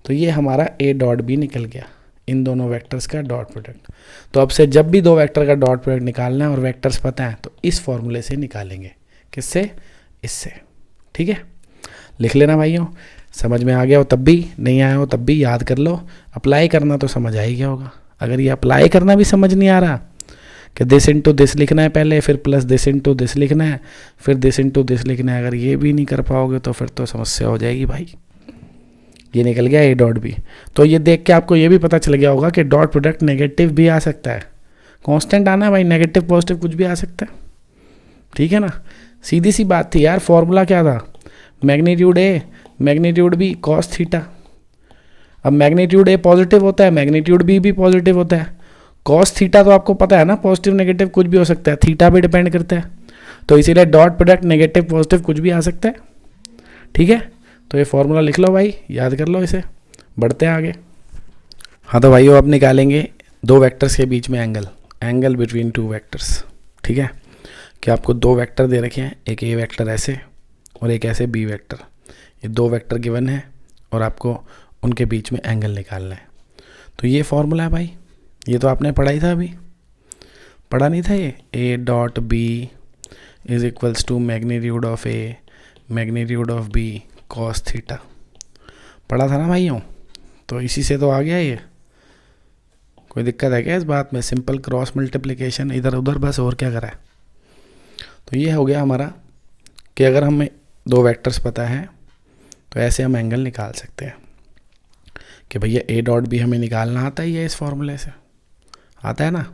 तो ये हमारा a डॉट बी निकल गया, इन दोनों वेक्टर्स का डॉट प्रोडक्ट। तो अब से जब भी दो वेक्टर का डॉट प्रोडक्ट निकालना है और वेक्टर्स पता है तो इस फॉर्मूले से निकालेंगे, किससे, इससे, ठीक है। लिख लेना भाइयों, समझ में आ गया हो तब भी, नहीं आया हो तब भी याद कर लो, अप्लाई करना तो समझ आ ही गया होगा। अगर ये अप्लाई करना भी समझ नहीं आ रहा कि दिस इंटू दिस लिखना है पहले, फिर प्लस दिस इंटू दिस लिखना है, फिर दिस इंटू दिस लिखना है, अगर ये भी नहीं कर पाओगे तो फिर तो समस्या हो जाएगी भाई। ये निकल गया a डॉट बी। तो ये देख के आपको ये भी पता चल गया होगा कि डॉट प्रोडक्ट नेगेटिव भी आ सकता है, कांस्टेंट आना है भाई, नेगेटिव पॉजिटिव कुछ भी आ सकता है, ठीक है ना। सीधी सी बात थी यार, फॉर्मूला क्या था, magnitude a magnitude b cos theta. अब मैग्नीट्यूड a पॉजिटिव होता है, मैग्नीट्यूड b भी पॉजिटिव होता है, कॉस थीटा तो आपको पता है ना, पॉजिटिव नेगेटिव कुछ भी हो सकता है, थीटा पे डिपेंड करता है, तो इसीलिए डॉट प्रोडक्ट नेगेटिव पॉजिटिव कुछ भी आ सकता है, ठीक है। तो ये फॉर्मूला लिख लो भाई, याद कर लो इसे, बढ़ते हैं आगे। हाँ तो भाइयों अब निकालेंगे दो वेक्टर्स के बीच में एंगल बिटवीन टू वेक्टर्स, ठीक है। कि आपको दो वेक्टर दे रखे हैं, एक ए वेक्टर ऐसे और एक ऐसे बी वेक्टर, ये दो वेक्टर गिवन है और आपको उनके बीच में एंगल निकालना है। तो ये फॉर्मूला है भाई, ये तो आपने पढ़ा ही था, अभी पढ़ा नहीं था ये, A dot B is equals to magnitude of A magnitude of B cos theta, पढ़ा था ना भाइयों। तो इसी से तो आ गया ये, कोई दिक्कत है क्या इस बात में, सिंपल क्रॉस मल्टीप्लिकेशन इधर उधर बस, और क्या करा है। तो ये हो गया हमारा कि अगर हमें दो वेक्टर्स पता है तो ऐसे हम एंगल निकाल सकते हैं कि भैया ए डॉट बी हमें निकालना आता ही है, इस फॉर्मूले से आता है ना,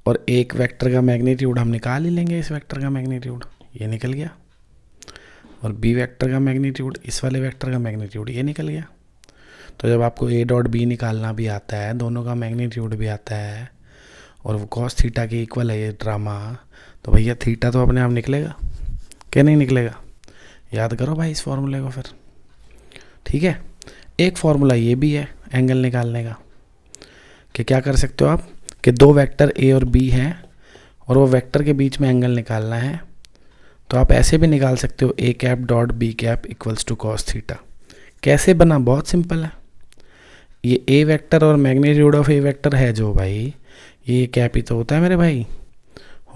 और एक वेक्टर का मैग्नीट्यूड हम निकाल ही लेंगे, इस वेक्टर का मैग्नीट्यूड ये निकल गया, और बी वेक्टर का मैग्नीट्यूड, इस वाले वेक्टर का मैग्नीट्यूड ये निकल गया। तो जब आपको ए डॉट बी निकालना भी आता है, दोनों का मैग्नीट्यूड भी आता है, और वो कॉस थीटा के इक्वल है ये ड्रामा, तो भैया थीटा तो अपने आप निकलेगा, क्या नहीं निकलेगा। याद करो भाई इस फॉर्मूले को फिर, ठीक है। एक फॉर्मूला ये भी है एंगल निकालने का, कि क्या कर सकते हो आप कि दो वेक्टर ए और बी हैं और वो वेक्टर के बीच में एंगल निकालना है, तो आप ऐसे भी निकाल सकते हो, A cap dot B cap equals to cos theta. कैसे बना, बहुत सिंपल है, ये ए वेक्टर और मैग्नीट्यूड ऑफ ए वेक्टर है जो भाई, ये कैप ही तो होता है मेरे भाई,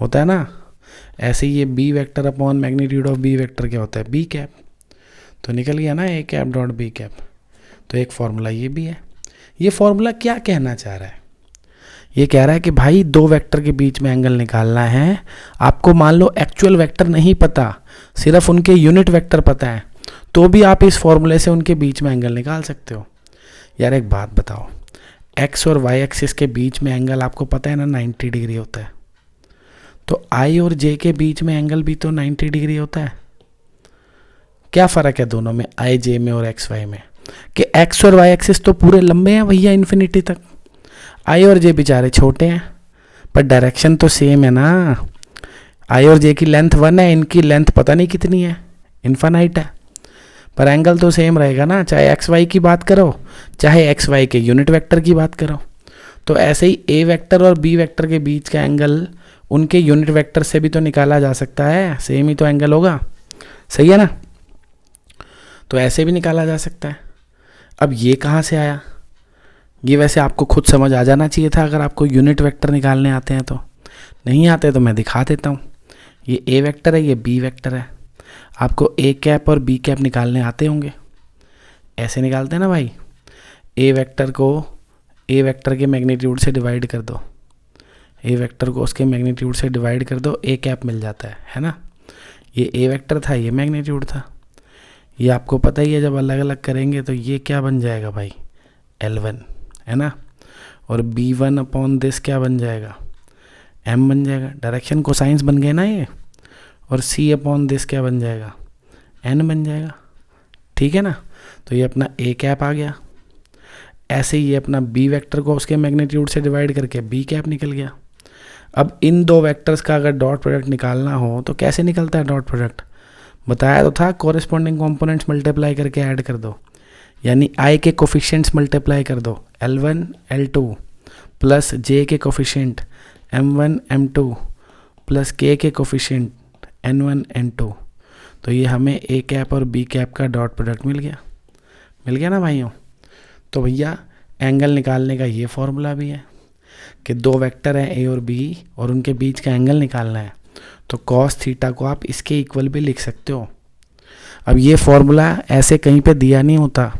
होता है ना। ऐसे ही ये B vector upon magnitude of B vector क्या होता है, बी कैप, तो निकल गया ना A cap dot B cap. तो एक फॉर्मूला ये भी है। ये फॉर्मूला क्या कहना चाह रहा है, ये कह रहा है कि भाई दो वेक्टर के बीच में एंगल निकालना है, आपको मान लो एक्चुअल वेक्टर नहीं पता, सिर्फ उनके यूनिट वेक्टर पता है, तो भी आप इस फॉर्मूले से उनके बीच में एंगल निकाल सकते हो। यार एक बात बताओ, एक्स और वाई एक्सिस के बीच में एंगल आपको पता है ना 90 डिग्री होता है, तो आई और जे के बीच में एंगल भी तो 90 डिग्री होता है। क्या फ़र्क है दोनों में, आई जे में और एक्स वाई में, कि एक्स और वाई एक्सिस तो पूरे लंबे हैं भैया इन्फिनिटी तक, आई और जे बेचारे छोटे हैं, पर डायरेक्शन तो सेम है ना। आई और जे की लेंथ 1 है, इनकी लेंथ पता नहीं कितनी है, इन्फानाइट है, पर एंगल तो सेम रहेगा ना, चाहे एक्स वाई की बात करो चाहे एक्स वाई के यूनिट वेक्टर की बात करो। तो ऐसे ही ए वेक्टर और बी वेक्टर के बीच का एंगल उनके यूनिट वेक्टर से भी तो निकाला जा सकता है, सेम ही तो एंगल होगा, सही है ना। तो ऐसे भी निकाला जा सकता है। अब ये कहाँ से आया, ये वैसे आपको खुद समझ आ जाना चाहिए था अगर आपको यूनिट वेक्टर निकालने आते हैं, तो नहीं आते तो मैं दिखा देता हूँ। ये ए वेक्टर है, ये बी वेक्टर है, आपको ए कैप और बी कैप निकालने आते होंगे। ऐसे निकालते हैं ना भाई, ए वेक्टर को ए वेक्टर के मैग्नीट्यूड से डिवाइड कर दो, ए वेक्टर को उसके मैग्नीट्यूड से डिवाइड कर दो, ए कैप मिल जाता है ना। ये ए वेक्टर था, ये मैग्नीट्यूड था। ये आपको पता ही है, जब अलग अलग करेंगे तो ये क्या बन जाएगा भाई, L1 है ना। और B1 अपॉन दिस क्या बन जाएगा, M बन जाएगा। डायरेक्शन कोसाइंस बन गए ना ये। और C अपॉन दिस क्या बन जाएगा, N बन जाएगा। ठीक है ना। तो ये अपना ए कैप आ गया। ऐसे ही ये अपना बी वेक्टर को उसके मैग्नीट्यूड से डिवाइड करके बी कैप निकल गया। अब इन दो वेक्टर्स का अगर डॉट प्रोडक्ट निकालना हो तो कैसे निकलता है डॉट प्रोडक्ट, बताया तो था, कोरिस्पॉन्डिंग कंपोनेंट्स मल्टीप्लाई करके ऐड कर दो, यानी आई के कोफिशिएंट्स मल्टीप्लाई कर दो, L1 L2 प्लस जे के कोफिशिएंट M1 M2 प्लस के कोफिशिएंट N1 N2। तो ये हमें ए कैप और बी कैप का डॉट प्रोडक्ट मिल गया ना भाइयों। तो भैया एंगल निकालने का ये फॉर्मूला भी है कि दो वेक्टर हैं ए और बी और उनके बीच का एंगल निकालना है, तो कॉस थीटा को आप इसके इक्वल भी लिख सकते हो। अब ये फॉर्मूला ऐसे कहीं पे दिया नहीं होता,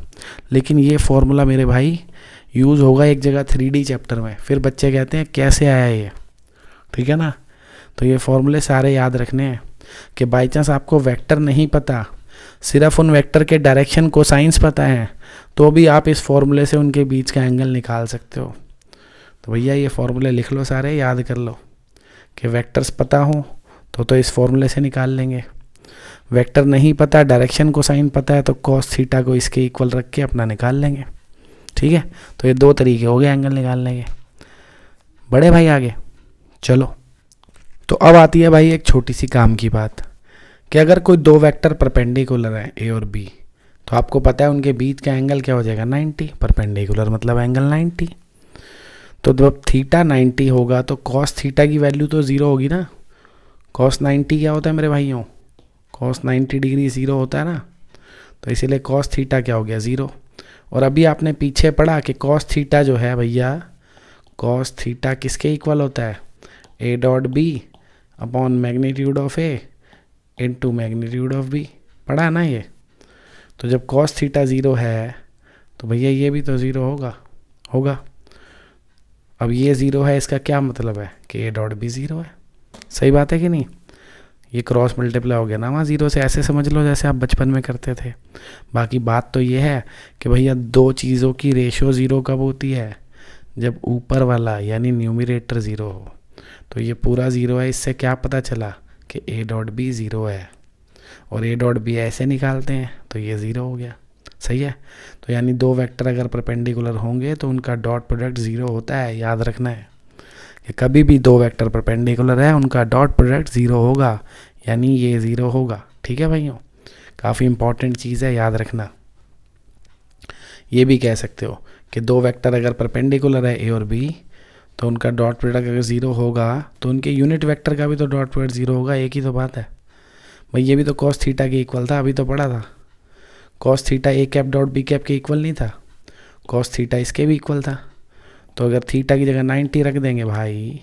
लेकिन ये फॉर्मूला मेरे भाई यूज़ होगा एक जगह 3D चैप्टर में, फिर बच्चे कहते हैं कैसे आया ये, ठीक है ना। तो ये फॉर्मूले सारे याद रखने हैं कि बाई चांस आपको वेक्टर नहीं पता, सिर्फ उन वेक्टर के डायरेक्शन को साइंस पता है, तो भी आप इस फॉर्मूले से उनके बीच का एंगल निकाल सकते हो। तो भैया ये फॉर्मूले लिख लो, सारे याद कर लो कि वेक्टर्स पता हो तो इस फॉर्मूले से निकाल लेंगे। वेक्टर नहीं पता, डायरेक्शन को साइन पता है, तो कॉस थीटा को इसके इक्वल रख के अपना निकाल लेंगे। ठीक है। तो ये दो तरीके हो गए एंगल निकालने के। बड़े भाई आगे चलो। तो अब आती है भाई एक छोटी सी काम की बात कि अगर कोई दो वेक्टर परपेंडिकुलर हैं ए और बी, तो आपको पता है उनके बीच का एंगल क्या हो जाएगा, 90। परपेंडिकुलर मतलब एंगल 90। तो जब थीटा 90 होगा तो कॉस थीटा की वैल्यू तो ज़ीरो होगी ना। कॉस 90 क्या होता है मेरे भाइयों, कॉस 90 डिग्री ज़ीरो होता है ना। तो इसीलिए कॉस थीटा क्या हो गया, ज़ीरो। और अभी आपने पीछे पढ़ा कि कॉस थीटा जो है भैया, कॉस थीटा किसके इक्वल होता है, A dot B upon magnitude of A into magnitude of B, पढ़ा ना ये। तो जब कॉस थीटा ज़ीरो है तो भैया ये भी तो ज़ीरो होगा। अब ये ज़ीरो है, इसका क्या मतलब है कि ए डॉट बी ज़ीरो है। सही बात है कि नहीं। ये क्रॉस मल्टीप्लाई हो गया ना वहाँ ज़ीरो से, ऐसे समझ लो जैसे आप बचपन में करते थे। बाकी बात तो ये है कि भैया दो चीज़ों की रेशो ज़ीरो कब होती है, जब ऊपर वाला यानी न्यूमरेटर ज़ीरो हो। तो ये पूरा ज़ीरो है, इससे क्या पता चला कि ए डॉट बी ज़ीरो है, और ए डॉट बी ऐसे निकालते हैं तो ये ज़ीरो हो गया। सही है। तो यानी दो वेक्टर अगर परपेंडिकुलर होंगे तो उनका डॉट प्रोडक्ट ज़ीरो होता है, याद रखना है कि कभी भी दो वेक्टर परपेंडिकुलर है उनका डॉट प्रोडक्ट ज़ीरो होगा, यानी ये ज़ीरो होगा। ठीक है भाइयों, काफ़ी इंपॉर्टेंट चीज़ है, याद रखना। ये भी कह सकते हो कि दो वेक्टर अगर परपेंडिकुलर है ए और बी, तो उनका डॉट प्रोडक्ट अगर ज़ीरो होगा तो उनके यूनिट वेक्टर का भी तो डॉट प्रोडक्ट ज़ीरो होगा। एक ही तो बात है भाई। ये भी तो कॉस थीटा के इक्वल था, अभी तो पढ़ा था। कॉस थीटा ए कैप डॉट बी कैप के इक्वल नहीं था, कॉस थीटा इसके भी इक्वल था। तो अगर थीटा की जगह 90 रख देंगे भाई,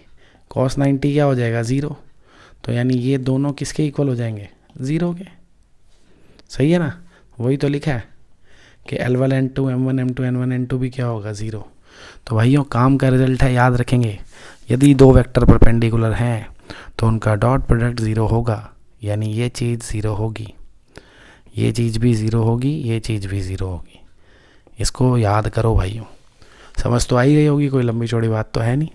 कॉस 90 क्या हो जाएगा, ज़ीरो। तो यानी ये दोनों किसके इक्वल हो जाएंगे, ज़ीरो के। सही है ना। वही तो लिखा है कि L1 N2 M1 M2 N1 N2 भी क्या होगा, ज़ीरो। तो भाइयों काम का रिजल्ट है, याद रखेंगे। यदि दो वेक्टर परपेंडिकुलर हैं तो उनका डॉट प्रोडक्ट ज़ीरो होगा, यानी ये चीज़ ज़ीरो होगी, ये चीज़ भी ज़ीरो होगी, ये चीज़ भी ज़ीरो होगी। इसको याद करो भाइयों। समझ तो आई गई होगी, कोई लंबी चौड़ी बात तो है नहीं।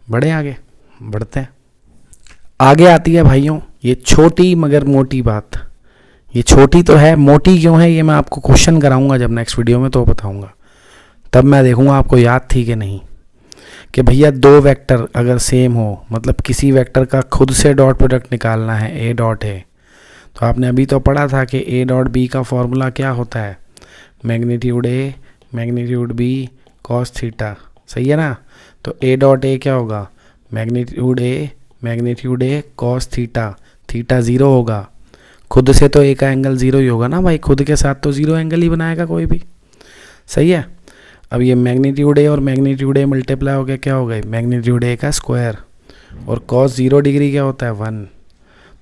बढ़े आगे, बढ़ते हैं। आगे आती है भाइयों ये छोटी मगर मोटी बात। ये छोटी तो है, मोटी क्यों है ये मैं आपको क्वेश्चन कराऊंगा जब नेक्स्ट वीडियो में, तो बताऊंगा। तब मैं देखूंगा आपको याद थी कि नहीं। कि भैया दो वेक्टर अगर सेम हो, मतलब किसी वेक्टर का खुद से डॉट प्रोडक्ट निकालना है, ए डॉट है, तो आपने अभी तो पढ़ा था कि ए डॉट बी का फॉर्मूला क्या होता है, magnitude A magnitude B cos theta. सही है ना। तो ए डॉट ए क्या होगा, magnitude A cos theta. Theta zero होगा, खुद से तो ए का एंगल ज़ीरो ही होगा ना भाई, खुद के साथ तो ज़ीरो एंगल ही बनाएगा कोई भी। सही है। अब ये मैग्नीट्यूड ए और मैग्नीट्यूड ए मल्टीप्लाई हो गया, क्या हो गई, मैग्नीट्यूड ए का स्क्वायर। और कॉस 0 डिग्री क्या होता है, 1।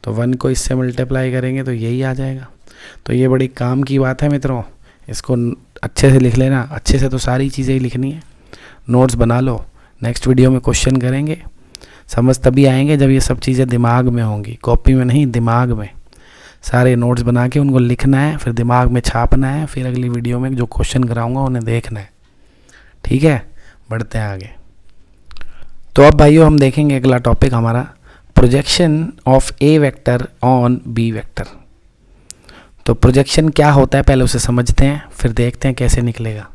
तो 1 को इससे मल्टीप्लाई करेंगे तो यही आ जाएगा। तो ये बड़ी काम की बात है मित्रों, इसको अच्छे से लिख लेना, अच्छे से तो सारी चीज़ें ही लिखनी है, नोट्स बना लो, नेक्स्ट वीडियो में क्वेश्चन करेंगे, समझ तभी आएंगे जब ये सब चीज़ें दिमाग में होंगी, कॉपी में नहीं, दिमाग में। सारे नोट्स बना के उनको लिखना है, फिर दिमाग में छापना है, फिर अगली वीडियो में जो क्वेश्चन कराऊंगा उन्हें देखना है। ठीक है, बढ़ते हैं आगे। तो अब भाइयों हम देखेंगे अगला टॉपिक हमारा, projection of A vector on B vector. तो प्रोजेक्शन क्या होता है पहले उसे समझते हैं, फिर देखते हैं कैसे निकलेगा।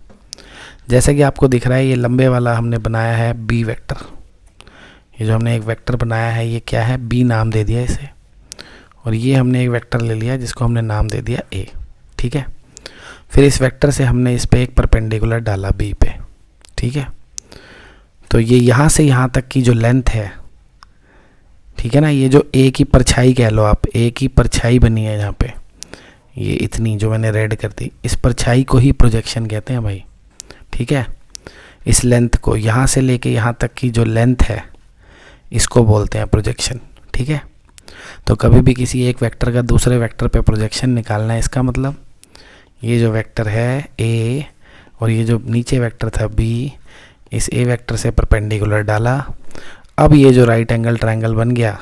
जैसे कि आपको दिख रहा है ये लंबे वाला हमने बनाया है बी वेक्टर, ये जो हमने एक वेक्टर बनाया है ये क्या है, बी नाम दे दिया इसे, और ये हमने एक वेक्टर ले लिया जिसको हमने नाम दे दिया ए। ठीक है, फिर इस वेक्टर से हमने इस पे एक परपेंडिकुलर डाला बी पे। ठीक है, तो ये यहाँ से यहाँ तक की जो लेंथ है, ठीक है ना, ये जो ए की परछाई कह लो आप, ए की परछाई बनी है यहाँ पे, ये इतनी जो मैंने रेड कर दी, इस परछाई को ही प्रोजेक्शन कहते हैं भाई। ठीक है, इस लेंथ को यहाँ से लेके यहाँ तक की जो लेंथ है इसको बोलते हैं प्रोजेक्शन। ठीक है, तो कभी भी किसी एक वेक्टर का दूसरे वेक्टर पे प्रोजेक्शन निकालना है, इसका मतलब ये जो वेक्टर है ए और ये जो नीचे वेक्टर था बी, इस ए वेक्टर से परपेंडिकुलर डाला, अब ये जो राइट एंगल ट्रायंगल बन गया,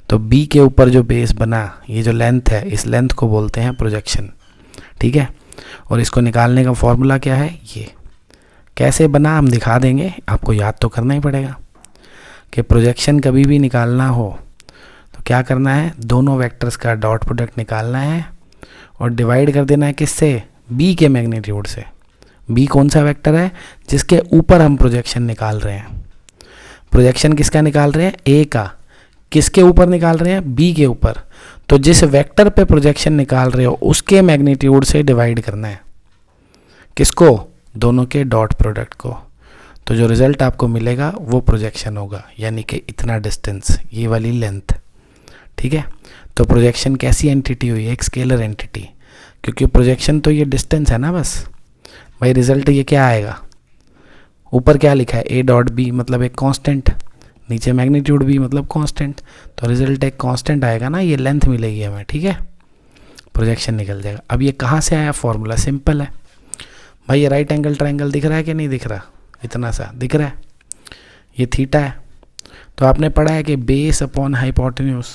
तो बी के ऊपर जो बेस बना, ये जो लेंथ है, इस लेंथ को बोलते हैं प्रोजेक्शन। ठीक है, और इसको निकालने का फॉर्मूला क्या है, ये कैसे बना हम दिखा देंगे, आपको याद तो करना ही पड़ेगा कि प्रोजेक्शन कभी भी निकालना हो तो क्या करना है, दोनों वेक्टर्स का डॉट प्रोडक्ट निकालना है और डिवाइड कर देना है किससे, बी के मैग्नीट्यूड से। बी कौन सा वेक्टर है जिसके ऊपर हम प्रोजेक्शन निकाल रहे हैं, प्रोजेक्शन किसका निकाल रहे हैं, ए का, किसके ऊपर निकाल रहे हैं, बी के ऊपर, तो जिस वेक्टर पे प्रोजेक्शन निकाल रहे हो उसके मैग्नीट्यूड से डिवाइड करना है, किसको, दोनों के डॉट प्रोडक्ट को, तो जो रिजल्ट आपको मिलेगा वो प्रोजेक्शन होगा, यानी कि इतना डिस्टेंस, ये वाली लेंथ। ठीक है, तो प्रोजेक्शन कैसी एंटिटी हुई, एक स्केलर एंटिटी, क्योंकि प्रोजेक्शन तो ये डिस्टेंस है ना बस भाई, रिजल्ट ये क्या आएगा, ऊपर क्या लिखा है ए डॉट बी मतलब एक कांस्टेंट, नीचे मैग्नीट्यूड बी मतलब कांस्टेंट, तो रिजल्ट एक कांस्टेंट आएगा ना, ये लेंथ मिलेगी हमें। ठीक है, प्रोजेक्शन निकल जाएगा। अब ये कहाँ से आया, फॉर्मूला सिंपल है भाई, ये राइट एंगल ट्रायंगल दिख रहा है कि नहीं दिख रहा, इतना सा दिख रहा है, ये थीटा है, तो आपने पढ़ा है कि बेस अपॉन हाइपोटेन्यूज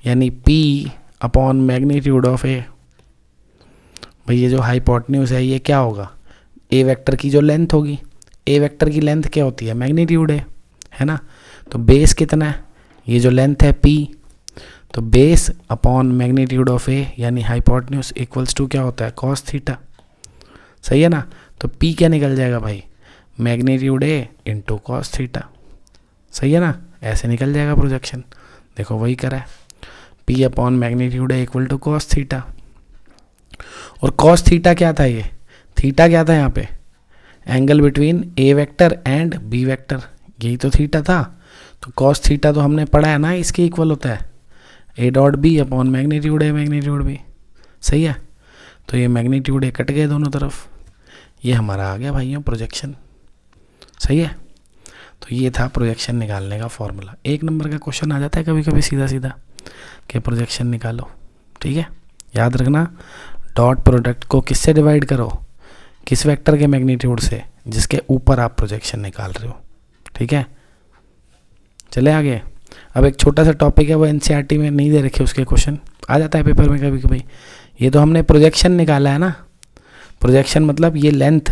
यानी पी अपॉन मैग्नीट्यूड ऑफ ए। भाई ये जो हाइपोटेन्यूज है ये क्या होगा, ए वेक्टर की जो लेंथ होगी, ए वेक्टर की लेंथ क्या होती है, मैग्नीट्यूड है ना, तो बेस कितना है, ये जो लेंथ है पी, तो बेस अपॉन मैग्नीट्यूड ऑफ ए यानी हाइपोटेन्यूज इक्वल्स टू क्या होता है, कॉस थीटा। सही है ना, तो पी क्या निकल जाएगा भाई, magnitude A into cos theta. सही है ना, ऐसे निकल जाएगा प्रोजेक्शन, देखो वही करा है, P upon magnitude A equal to cos theta. और कॉस थीटा क्या था, ये थीटा क्या था यहाँ पे, angle between A vector and B vector, यही तो थीटा था, तो कॉस थीटा तो हमने पढ़ा है ना, इसके इक्वल होता है A dot B upon magnitude A magnitude B. सही है, तो ये मैग्नीट्यूड ए कट गए दोनों तरफ, ये हमारा आ गया भाइयों प्रोजेक्शन। सही है, तो ये था प्रोजेक्शन निकालने का फॉर्मूला। एक नंबर का क्वेश्चन आ जाता है कभी कभी सीधा सीधा कि प्रोजेक्शन निकालो। ठीक है, याद रखना डॉट प्रोडक्ट को किससे डिवाइड करो, किस वेक्टर के मैग्नीट्यूड से जिसके ऊपर आप प्रोजेक्शन निकाल रहे हो। ठीक है, चले आगे। अब एक छोटा सा टॉपिक है, वो एनसीईआरटी में नहीं दे रखे, उसके क्वेश्चन आ जाता है पेपर में कभी कभी। ये तो हमने प्रोजेक्शन निकाला है ना, प्रोजेक्शन मतलब ये लेंथ,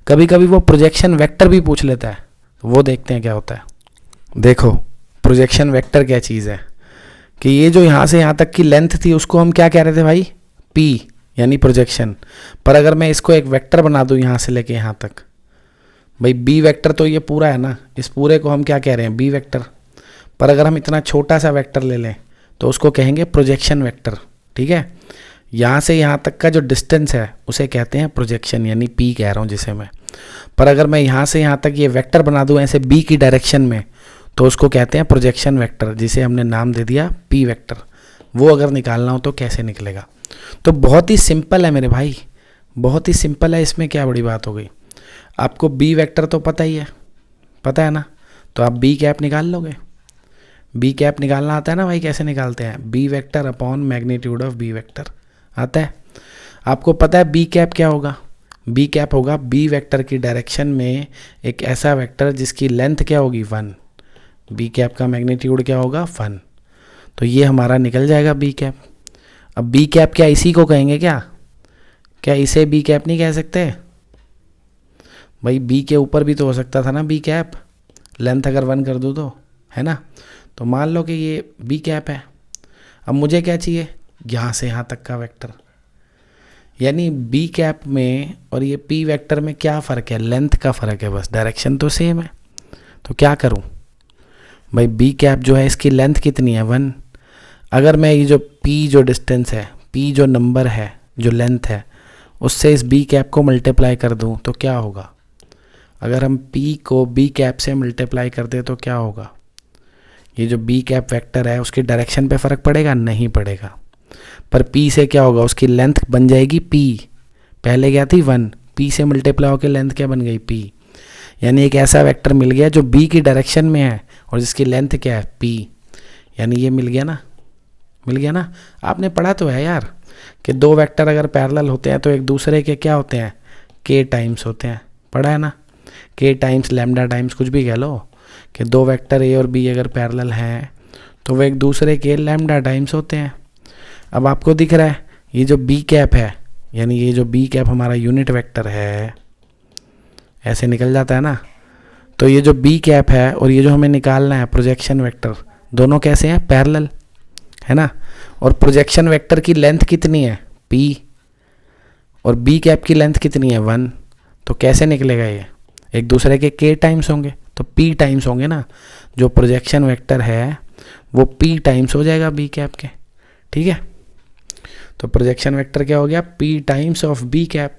कभी कभी वो प्रोजेक्शन वेक्टर भी पूछ लेता है, तो वो देखते हैं क्या होता है। देखो प्रोजेक्शन वेक्टर क्या चीज़ है कि ये जो यहाँ से यहाँ तक की लेंथ थी उसको हम क्या कह रहे थे भाई, पी यानी प्रोजेक्शन। पर अगर मैं इसको एक वेक्टर बना दूँ यहाँ से लेके यहाँ तक, भाई बी वेक्टर तो ये पूरा है ना, इस पूरे को हम क्या कह रहे हैं, बी वेक्टर। पर अगर हम इतना छोटा सा वेक्टर ले लें तो उसको कहेंगे प्रोजेक्शन वेक्टर। ठीक है, यहाँ से यहाँ तक का जो डिस्टेंस है उसे कहते हैं प्रोजेक्शन, यानी पी कह रहा हूँ जिसे मैं। पर अगर मैं यहाँ से यहाँ तक ये वेक्टर बना दूँ ऐसे बी की डायरेक्शन में, तो उसको कहते हैं प्रोजेक्शन वेक्टर, जिसे हमने नाम दे दिया पी वेक्टर। वो अगर निकालना हो तो कैसे निकलेगा, तो बहुत ही सिंपल है मेरे भाई, बहुत ही सिंपल है, इसमें क्या बड़ी बात हो गई। आपको बी वेक्टर तो पता ही है, पता है ना, तो आप बी कैप निकाल लोगे। बी कैप निकालना आता है ना भाई, कैसे निकालते हैं, B vector upon magnitude of B vector आता है। आपको पता है बी कैप क्या होगा? बी कैप होगा बी वेक्टर की डायरेक्शन में एक ऐसा वेक्टर जिसकी लेंथ क्या होगी 1। बी कैप का मैग्नीट्यूड क्या होगा 1। तो ये हमारा निकल जाएगा बी कैप। अब बी कैप क्या इसी को कहेंगे क्या इसे बी कैप नहीं कह सकते भाई? बी के ऊपर भी तो हो सकता था ना बी कैप, लेंथ अगर 1 कर दूँ तो, है ना? तो मान लो कि ये बी कैप है। अब मुझे क्या चाहिए? यहाँ से यहाँ तक का वेक्टर। यानी बी कैप में और ये पी वेक्टर में क्या फ़र्क है? लेंथ का फ़र्क है बस, डायरेक्शन तो सेम है। तो क्या करूँ भाई? बी कैप जो है इसकी लेंथ कितनी है 1। अगर मैं ये जो पी जो डिस्टेंस है, पी जो नंबर है, जो लेंथ है, उससे इस बी कैप को मल्टीप्लाई कर दूँ तो क्या होगा? अगर हम पी को बी कैप से मल्टीप्लाई कर दें तो क्या होगा? ये जो बी कैप वेक्टर है उसकी डायरेक्शन पे फ़र्क पड़ेगा? नहीं पड़ेगा। पर पी से क्या होगा? उसकी लेंथ बन जाएगी पी। पहले क्या थी 1, पी से मल्टीप्लाई होकर लेंथ क्या बन गई पी। यानी एक ऐसा वेक्टर मिल गया जो बी की डायरेक्शन में है और जिसकी लेंथ क्या है पी। यानी ये मिल गया ना? आपने पढ़ा तो है यार कि दो वेक्टर अगर पैरेलल होते हैं तो एक दूसरे के क्या होते हैं? के टाइम्स होते हैं। पढ़ा है ना? के टाइम्स लैम्डा टाइम्स कुछ भी कह लो, कि दो वेक्टर ए और बी अगर पैरेलल हैं तो वो एक दूसरे के लैम्डा टाइम्स होते हैं। अब आपको दिख रहा है ये जो बी कैप है, यानी ये जो बी कैप हमारा यूनिट वेक्टर है, ऐसे निकल जाता है ना? तो ये जो बी कैप है और ये जो हमें निकालना है प्रोजेक्शन वेक्टर, दोनों कैसे हैं? पैरेलल, है ना? और प्रोजेक्शन वेक्टर की लेंथ कितनी है? पी। और बी कैप की लेंथ कितनी है 1। तो कैसे निकलेगा ये? एक दूसरे के टाइम्स होंगे तो पी टाइम्स होंगे ना। जो प्रोजेक्शन वेक्टर है वो पी टाइम्स हो जाएगा बी कैप के। ठीक है, तो प्रोजेक्शन वेक्टर क्या हो गया? P times of B cap.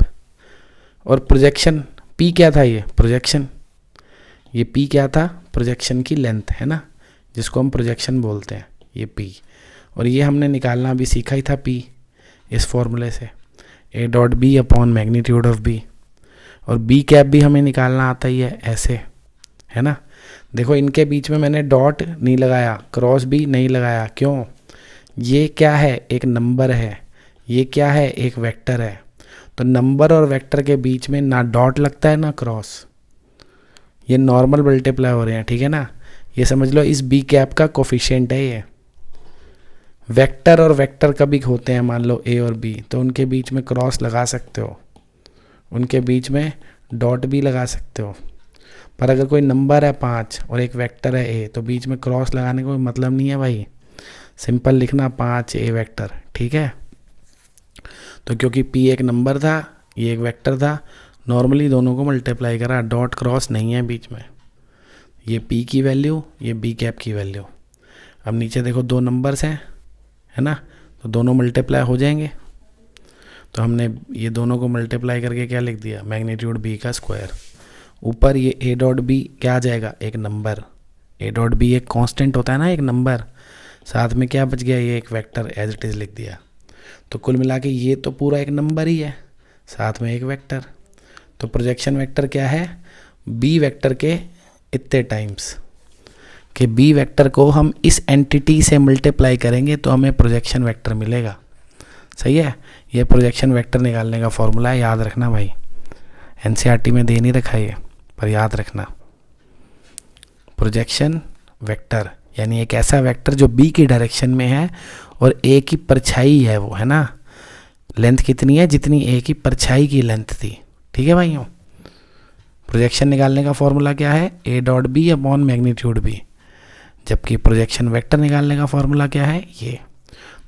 और प्रोजेक्शन पी क्या था? ये प्रोजेक्शन, ये पी क्या था? प्रोजेक्शन की लेंथ, है ना, जिसको हम प्रोजेक्शन बोलते हैं, ये पी। और ये हमने निकालना अभी सीखा ही था पी इस फॉर्मूले से, A dot B upon magnitude of B. और बी कैप भी हमें निकालना आता ही है ऐसे, है ना? देखो इनके बीच में मैंने डॉट नहीं लगाया, क्रॉस भी नहीं लगाया। क्यों? ये क्या है? एक नंबर है। ये क्या है? एक वेक्टर है। तो नंबर और वेक्टर के बीच में ना डॉट लगता है ना क्रॉस, ये नॉर्मल मल्टीप्लाई हो रहे हैं। ठीक है ना? ये समझ लो इस बी कैप का कोफिशिएंट है ये। वेक्टर और वेक्टर कभी होते हैं मान लो ए और बी, तो उनके बीच में क्रॉस लगा सकते हो, उनके बीच में डॉट भी लगा सकते हो। पर अगर कोई नंबर है 5 और एक वेक्टर है ए, तो बीच में क्रॉस लगाने का कोई मतलब नहीं है भाई। सिंपल लिखना 5 ए वेक्टर। ठीक है, तो क्योंकि पी एक नंबर था, ये एक वेक्टर था, नॉर्मली दोनों को मल्टीप्लाई करा, डॉट क्रॉस नहीं है बीच में। ये पी की वैल्यू, ये बी कैप की वैल्यू। अब नीचे देखो दो नंबर्स हैं, है ना, तो दोनों मल्टीप्लाई हो जाएंगे। तो हमने ये दोनों को मल्टीप्लाई करके क्या लिख दिया? मैग्नीट्यूड बी का स्क्वायर। ऊपर ये ए डॉट बी क्या आ जाएगा? एक नंबर। ए डॉट बी एक कांस्टेंट होता है ना, एक नंबर। साथ में क्या बच गया? ये एक वेक्टर एज इट इज़ लिख दिया। तो कुल मिला के ये तो पूरा एक नंबर ही है, साथ में एक वेक्टर। तो प्रोजेक्शन वेक्टर क्या है? बी वेक्टर के इतने टाइम्स, कि बी वेक्टर को हम इस एंटिटी से मल्टीप्लाई करेंगे तो हमें प्रोजेक्शन वेक्टर मिलेगा। सही है? ये प्रोजेक्शन वेक्टर निकालने का फॉर्मूला है, याद रखना भाई। एनसीईआरटी में दे नहीं रखा ये, पर याद रखना। प्रोजेक्शन वेक्टर यानी एक ऐसा वेक्टर जो बी की डायरेक्शन में है और ए की परछाई है वो, है ना। लेंथ कितनी है? जितनी ए की परछाई की लेंथ थी। ठीक है भाइयों, प्रोजेक्शन निकालने का फॉर्मूला क्या है? A dot B upon magnitude B. जबकि प्रोजेक्शन वेक्टर निकालने का फॉर्मूला क्या है? ये।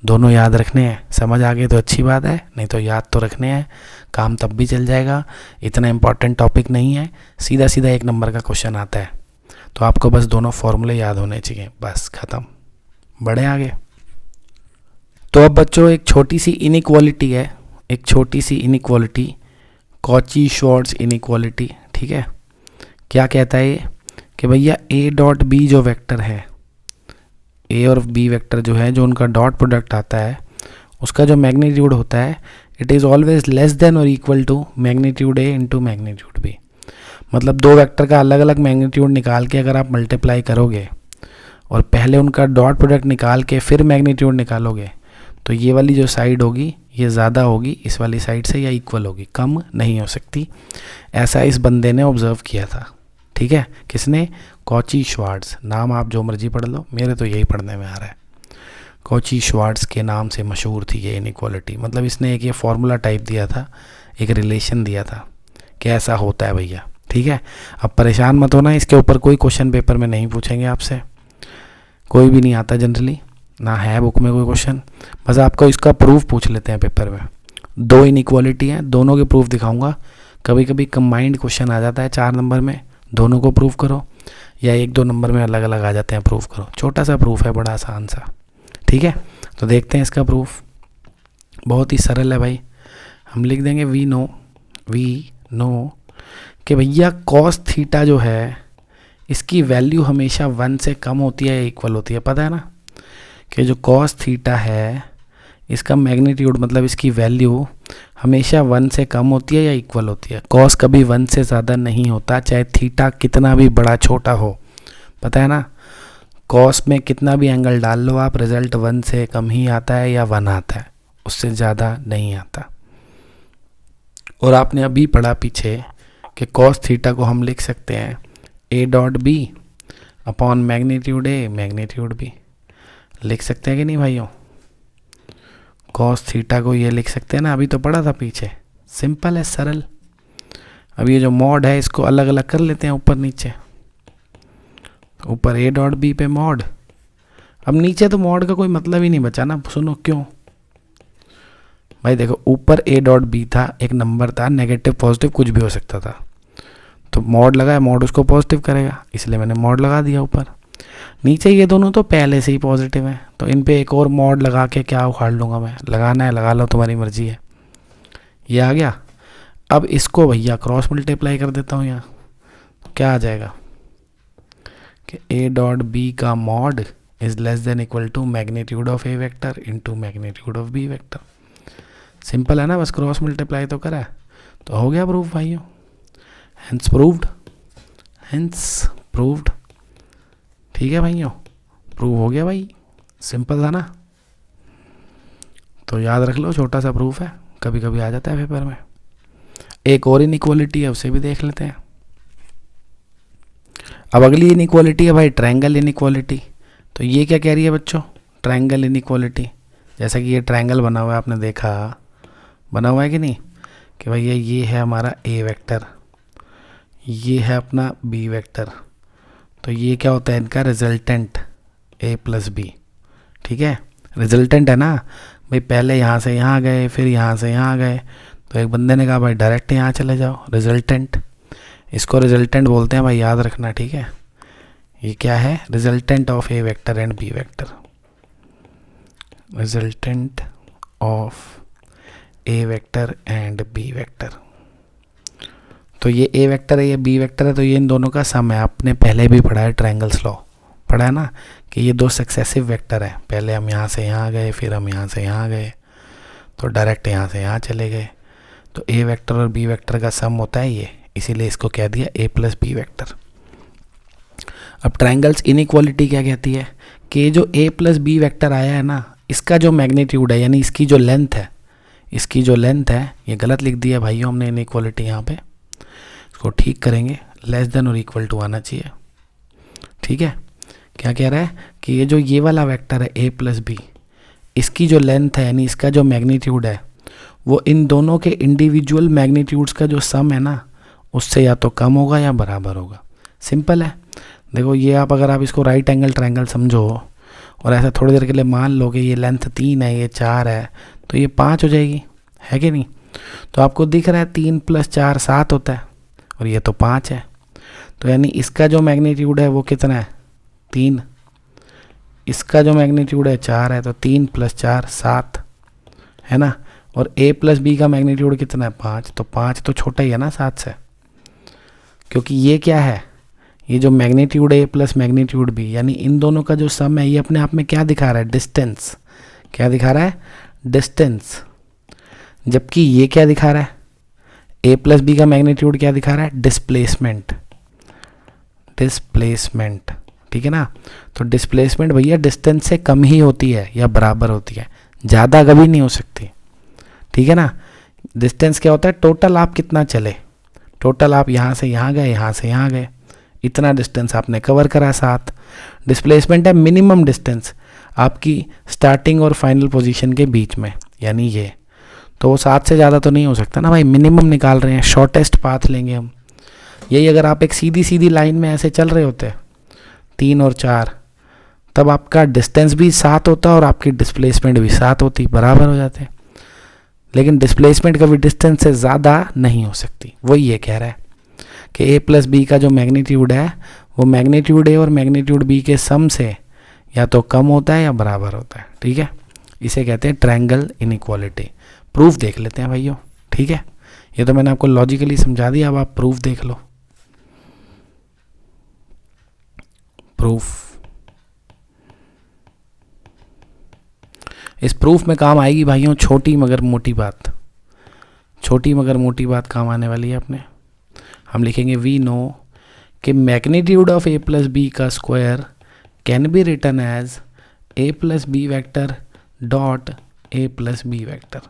दोनों याद रखने हैं। समझ आ गए तो अच्छी बात है, नहीं तो याद तो रखने हैं, काम तब भी चल जाएगा। इतना इंपॉर्टेंट टॉपिक नहीं है, सीधा सीधा 1 नंबर का क्वेश्चन आता है। तो आपको बस दोनों फॉर्मूले याद होने चाहिए, बस ख़त्म। बढ़े आगे। तो अब बच्चों एक छोटी सी इनइक्वालिटी है, एक छोटी सी इनइक्वालिटी, कॉची-श्वार्ट्ज इनइक्वालिटी। ठीक है, क्या कहता है ये? कि भैया ए डॉट बी जो वेक्टर है, ए और बी वेक्टर जो है, जो उनका डॉट प्रोडक्ट आता है, उसका जो मैग्नीट्यूड होता है, it is always less than और equal to magnitude A into magnitude B. मतलब दो वेक्टर का अलग अलग मैग्नीट्यूड निकाल के अगर आप मल्टीप्लाई करोगे और पहले उनका डॉट प्रोडक्ट निकाल के फिर मैग्नीट्यूड निकालोगे, तो ये वाली जो साइड होगी ये ज़्यादा होगी इस वाली साइड से या इक्वल होगी, कम नहीं हो सकती। ऐसा इस बंदे ने ऑब्जर्व किया था, ठीक है। किसने? Cauchy Schwarz. नाम आप जो मर्जी पढ़ लो, मेरे तो यही पढ़ने में आ रहा है। कॉची श्वार्ट्ज के नाम से मशहूर थी ये इनइक्वालिटी। मतलब इसने एक ये फॉर्मूला टाइप दिया था, एक रिलेशन दिया था कि ऐसा होता है भैया, ठीक है। अब परेशान मत होना, इसके ऊपर कोई क्वेश्चन पेपर में नहीं पूछेंगे आपसे, कोई भी नहीं आता जनरली, ना है बुक में कोई क्वेश्चन। बस आपको इसका प्रूफ पूछ लेते हैं पेपर में। 2 इनइक्वालिटी हैं, दोनों के प्रूफ दिखाऊंगा। कभी कभी कंबाइंड क्वेश्चन आ जाता है 4 नंबर में, दोनों को प्रूफ करो, या 1-2 नंबर में अलग अलग आ जाते हैं, प्रूफ करो। छोटा सा प्रूफ है, बड़ा आसान सा, ठीक है। तो देखते हैं इसका प्रूफ। बहुत ही सरल है भाई। हम लिख देंगे वी नो कि भैया कॉस थीटा जो है इसकी वैल्यू हमेशा 1 से कम होती है या इक्वल होती है। पता है ना कि जो कॉस थीटा है इसका मैग्नीट्यूड, मतलब इसकी वैल्यू हमेशा 1 से कम होती है या इक्वल होती है। कॉस कभी 1 से ज़्यादा नहीं होता, चाहे थीटा कितना भी बड़ा छोटा हो। पता है ना, कॉस में कितना भी एंगल डाल लो आप, रिजल्ट 1 से कम ही आता है या 1 आता है, उससे ज़्यादा नहीं आता। और आपने अभी पढ़ा पीछे कि कॉस थीटा को हम लिख सकते हैं a dot B upon magnitude A magnitude B. लिख सकते हैं कि नहीं भाइयों? कॉस थीटा को ये लिख सकते हैं ना, अभी तो पढ़ा था पीछे। सिंपल है, सरल। अब ये जो मॉड है इसको अलग अलग कर लेते हैं, ऊपर नीचे। ऊपर a डॉट बी पे मॉड, अब नीचे तो मॉड का कोई मतलब ही नहीं बचा ना। सुनो क्यों भाई, देखो ऊपर a डॉट बी था, एक नंबर था, नेगेटिव पॉजिटिव कुछ भी हो सकता था, तो मॉड लगाया, मॉड उसको पॉजिटिव करेगा, इसलिए मैंने मॉड लगा दिया ऊपर। नीचे ये दोनों तो पहले से ही पॉजिटिव हैं, तो इन पे एक और मॉड लगा के क्या उखाड़ लूँगा मैं। लगाना है लगा लो, तुम्हारी मर्जी है। ये आ गया। अब इसको भैया क्रॉस मल्टीप्लाई कर देता हूँ यहाँ, तो क्या आ जाएगा कि a डॉट बी का mod is less than equal to magnitude of a vector into magnitude of b vector. Simple है ना, बस क्रॉस मल्टीप्लाई तो करा है, तो हो गया प्रूफ भाइयों। हेंस प्रूव्ड, ठीक है भाइयों, प्रूव हो गया भाई। सिंपल था ना, तो याद रख लो, छोटा सा प्रूफ है, कभी कभी आ जाता है पेपर में। एक और इनइक्वालिटी है, उसे भी देख लेते हैं। अब अगली इनइक्वालिटी है भाई ट्रायंगल इनइक्वालिटी। तो ये क्या कह रही है बच्चों? Triangle inequality. जैसा कि ये ट्रायंगल बना हुआ है, आपने देखा बना हुआ है कि नहीं, कि भैया ये है हमारा a वेक्टर, ये है अपना b वेक्टर, तो ये क्या होता है इनका रिजल्टेंट a प्लस बी, ठीक है। रिजल्टेंट है ना भाई, पहले यहाँ से यहाँ गए, फिर यहाँ से यहाँ गए, तो एक बंदे ने कहा भाई डायरेक्ट यहाँ चले जाओ, रिजल्टेंट। इसको रिजल्टेंट बोलते हैं भाई, याद रखना, ठीक है। ये क्या है? Resultant of a vector and b vector. Resultant of a vector and b vector. तो ये a वेक्टर है, ये b वेक्टर है, तो ये इन दोनों का सम है। आपने पहले भी पढ़ा है, ट्रायंगल्स लॉ पढ़ा है ना, कि ये 2 सक्सेसिव वेक्टर हैं। पहले हम यहाँ से यहाँ गए, फिर हम यहाँ से यहाँ गए, तो डायरेक्ट यहाँ से यहाँ चले गए। तो a वेक्टर और b वेक्टर का सम होता है ये, इसीलिए इसको कह दिया a प्लस बी वेक्टर। अब ट्रायंगल्स इनइक्वालिटी क्या कहती है कि जो a प्लस बी वेक्टर आया है ना, इसका जो मैग्नीट्यूड है, यानी इसकी जो लेंथ है, इसकी जो लेंथ है, ये गलत लिख दिया भाइयों हमने इनइक्वालिटी यहाँ पे, इसको ठीक करेंगे। लेस देन और इक्वल टू आना चाहिए, ठीक है। क्या कह रहा है कि ये जो ये वाला वेक्टर है a प्लस बी, इसकी जो लेंथ है, यानी इसका जो मैग्नीट्यूड है, वो इन दोनों के इंडिविजुअल मैग्नीट्यूड्स का जो सम है ना, उससे या तो कम होगा या बराबर होगा। सिंपल है। देखो ये अगर आप इसको राइट एंगल ट्रायंगल समझो और ऐसा थोड़ी देर के लिए मान लो कि ये लेंथ 3 है, ये 4 है, तो ये 5 हो जाएगी, है कि नहीं? तो आपको दिख रहा है 3 + 4 7 होता है, और ये तो 5 है, तो यानी इसका जो मैग्नीट्यूड है वो कितना है? 3। इसका जो मैग्नीट्यूड है 4 है, तो 3 + 4 7 है ना। और a प्लस बी का मैग्नीट्यूड कितना है? 5। तो 5 तो छोटा ही है ना 7 से, क्योंकि ये क्या है, ये जो मैग्नीट्यूड है a प्लस मैग्नीट्यूड b, यानी इन दोनों का जो सम है, ये अपने आप में क्या दिखा रहा है? डिस्टेंस। क्या दिखा रहा है? डिस्टेंस। जबकि ये क्या दिखा रहा है? a प्लस बी का मैग्नीट्यूड क्या दिखा रहा है? डिस्प्लेसमेंट। डिस्प्लेसमेंट, ठीक है ना। तो डिस्प्लेसमेंट भैया डिस्टेंस से कम ही होती है या बराबर होती है, ज़्यादा कभी नहीं हो सकती। ठीक है ना। डिस्टेंस क्या होता है, टोटल आप कितना चले, टोटल आप यहाँ से यहाँ गए, यहाँ से यहाँ गए, इतना डिस्टेंस आपने कवर करा साथ। डिस्प्लेसमेंट है मिनिमम डिस्टेंस आपकी स्टार्टिंग और फाइनल पोजीशन के बीच में, यानी ये, तो वो 7 से ज़्यादा तो नहीं हो सकता ना भाई, मिनिमम निकाल रहे हैं, शॉर्टेस्ट पाथ लेंगे हम। यही अगर आप एक सीधी सीधी लाइन में ऐसे चल रहे होते 3 और 4, तब आपका डिस्टेंस भी 7 होता और आपकी डिस्प्लेसमेंट भी 7 होती, बराबर हो जाते। लेकिन डिस्प्लेसमेंट कभी डिस्टेंस से ज़्यादा नहीं हो सकती। वही ये कह रहा है कि ए प्लस बी का जो मैग्नीट्यूड है वो मैग्नीट्यूड ए और मैग्नीट्यूड बी के सम से या तो कम होता है या बराबर होता है। ठीक है, इसे कहते हैं ट्रायंगल इनइक्वालिटी। प्रूफ देख लेते हैं भाइयों। ठीक है, ये तो मैंने आपको लॉजिकली समझा दिया, अब आप प्रूफ देख लो। प्रूफ, इस प्रूफ में काम आएगी भाइयों छोटी मगर मोटी बात, छोटी मगर मोटी बात काम आने वाली है अपने। हम लिखेंगे वी नो कि magnitude of A plus B का square can be written as A plus B vector dot A plus B vector.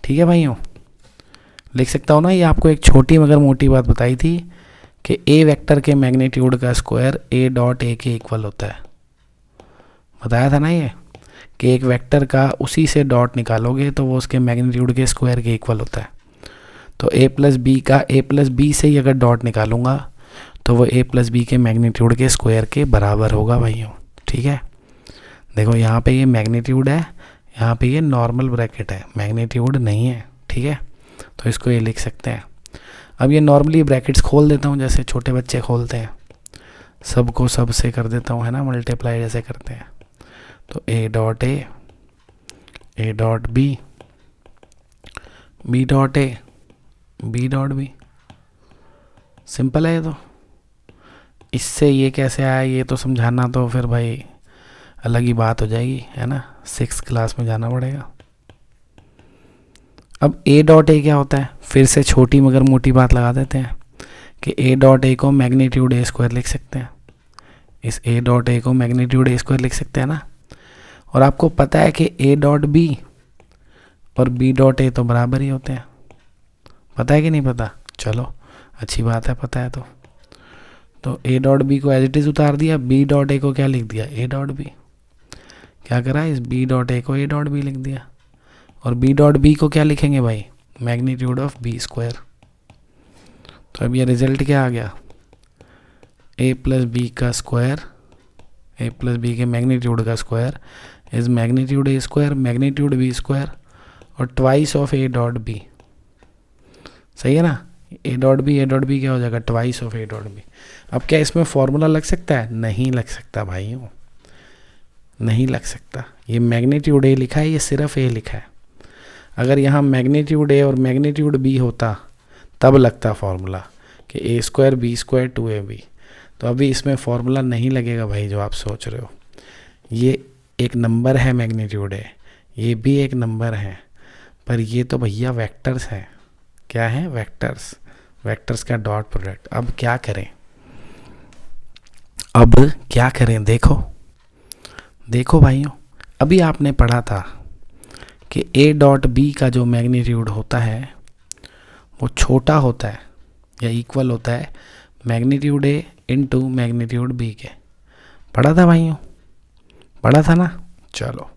ठीक है भाइयों, लिख सकता हूँ ना, ये आपको एक छोटी मगर मोटी बात बताई थी कि ए वेक्टर के मैग्नीट्यूड का स्क्वायर ए डॉट ए के इक्वल होता है। बताया था ना ये कि एक वेक्टर का उसी से डॉट निकालोगे तो वो उसके मैग्नीट्यूड के स्क्वायर के इक्वल होता है। तो ए प्लस बी का ए प्लस बी से ही अगर डॉट निकालूंगा तो वो ए प्लस बी के मैग्नीट्यूड के स्क्वायर के बराबर होगा भाइयों। ठीक है, देखो यहाँ पे ये मैग्नीट्यूड है, यहाँ पे ये नॉर्मल ब्रैकेट है, मैग्नीट्यूड नहीं है। ठीक है, तो इसको ये लिख सकते हैं। अब ये नॉर्मली ब्रैकेट्स खोल देता हूँ जैसे छोटे बच्चे खोलते हैं, सबको सब से कर देता हूँ, है ना, मल्टीप्लाई जैसे करते हैं। तो A dot A, A dot B, B dot A, B dot B. Simple है ये तो। इससे ये कैसे आया ये तो समझाना तो फिर भाई अलग ही बात हो जाएगी, है ना, 6th क्लास में जाना पड़ेगा। अब ए डॉट ए क्या होता है, फिर से छोटी मगर मोटी बात लगा देते हैं कि ए डॉट ए को मैग्नीट्यूड ए स्क्वायर लिख सकते हैं। इस ए डॉट ए को मैग्नीट्यूड ए स्क्वायर लिख सकते हैं ना। और आपको पता है कि ए डॉट बी और बी डॉट ए तो बराबर ही होते हैं, पता है कि नहीं पता? चलो अच्छी बात है, पता है तो ए डॉट बी को एज इट इज़ उतार दिया, बी डॉट ए को क्या लिख दिया, ए डॉट बी। क्या करा, इस बी डॉट ए को ए डॉट बी लिख दिया। और बी डॉट बी को क्या लिखेंगे भाई, मैग्नीट्यूड ऑफ बी स्क्वायर। तो अब ये रिजल्ट क्या आ गया, ए प्लस बी का स्क्वायर, ए प्लस बी के मैग्नीट्यूड का square is magnitude A square, magnitude B square और twice of A dot B. सही है ना, ए डॉट बी क्या हो जाएगा, twice of A dot B. अब क्या इसमें फॉर्मूला लग सकता है? नहीं लग सकता भाइयों, नहीं लग सकता। ये मैग्नीट्यूड ए लिखा है, ये सिर्फ ए लिखा है। अगर यहाँ मैग्नीट्यूड ए और मैग्नीट्यूड बी होता तब लगता फॉर्मूला कि ए स्क्वायर बी स्क्वायर 2ab। तो अभी इसमें फॉर्मूला नहीं लगेगा भाई जो आप सोच रहे हो। ये एक नंबर है मैग्नीट्यूड है, ये भी एक नंबर है, पर ये तो भैया वेक्टर्स हैं। क्या है, वेक्टर्स, वेक्टर्स का डॉट प्रोडक्ट। अब क्या करें, अब क्या करें, देखो देखो भाइयों, अभी आपने पढ़ा था कि ए डॉट बी का जो मैग्नीट्यूड होता है वो छोटा होता है या इक्वल होता है magnitude A into magnitude B के। पढ़ा था भाइयों, पढ़ा था ना। चलो,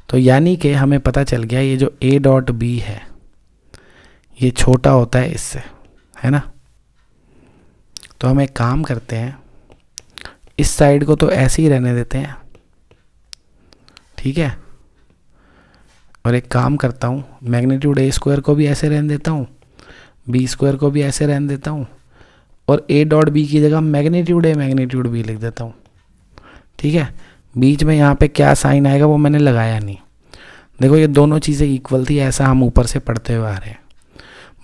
तो यानी कि हमें पता चल गया ये जो ए डॉट बी है ये छोटा होता है इससे, है ना। तो हम एक काम करते हैं, इस साइड को तो ऐसे ही रहने देते हैं, ठीक है। और एक काम करता हूँ, मैग्नीट्यूड ए स्क्वायर को भी ऐसे रहने देता हूँ, बी स्क्वायर को भी ऐसे रहने देता हूँ, और ए डॉट बी की जगह मैग्नीट्यूड ए मैग्नीट्यूड बी लिख देता हूँ, ठीक है। बीच में यहाँ पे क्या साइन आएगा वो मैंने लगाया नहीं। देखो ये दोनों चीज़ें इक्वल थी, ऐसा हम ऊपर से पढ़ते हुए आ रहे हैं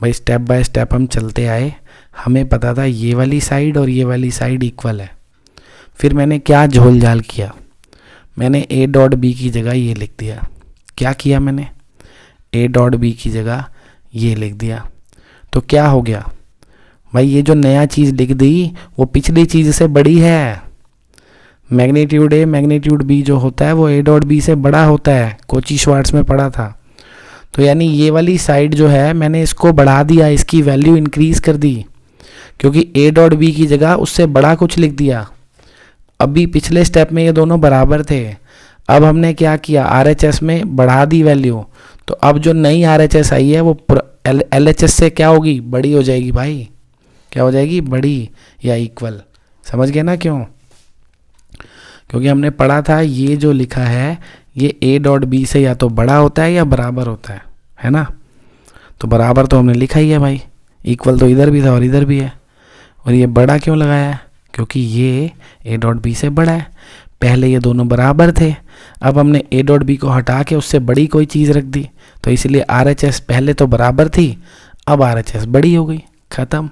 भाई, स्टेप बाय स्टेप हम चलते आए। हमें पता था ये वाली साइड और ये वाली साइड इक्वल है। फिर मैंने क्या झोल झाल किया, मैंने ए डॉट बी की जगह ये लिख दिया। क्या किया मैंने, ए डॉट बी की जगह ये लिख दिया। तो क्या हो गया भाई, ये जो नया चीज़ लिख दी वो पिछली चीज़ से बड़ी है। मैग्नीट्यूड ए मैग्नीट्यूड बी जो होता है वो ए डॉट बी से बड़ा होता है, कोची श्वार्ट्ज में पढ़ा था। तो यानी ये वाली साइड जो है मैंने इसको बढ़ा दिया, इसकी वैल्यू इंक्रीज़ कर दी, क्योंकि ए डॉट बी की जगह उससे बड़ा कुछ लिख दिया। अभी पिछले स्टेप में ये दोनों बराबर थे, अब हमने क्या किया, RHS में बढ़ा दी वैल्यू, तो अब जो नई RHS आई है वो LHS से क्या होगी, बड़ी हो जाएगी भाई। क्या हो जाएगी, बड़ी या इक्वल। समझ गए ना क्यों? क्योंकि हमने पढ़ा था ये जो लिखा है ये ए डॉट बी से या तो बड़ा होता है या बराबर होता है ना। तो बराबर तो हमने लिखा ही है भाई, इक्वल तो इधर भी था और इधर भी है। और ये बड़ा क्यों लगाया है, क्योंकि ये ए डॉट बी से बड़ा है। पहले ये दोनों बराबर थे, अब हमने ए डॉट बी को हटा के उससे बड़ी कोई चीज़ रख दी, तो इसलिए RHS पहले तो बराबर थी, अब RHS बड़ी हो गई। ख़त्म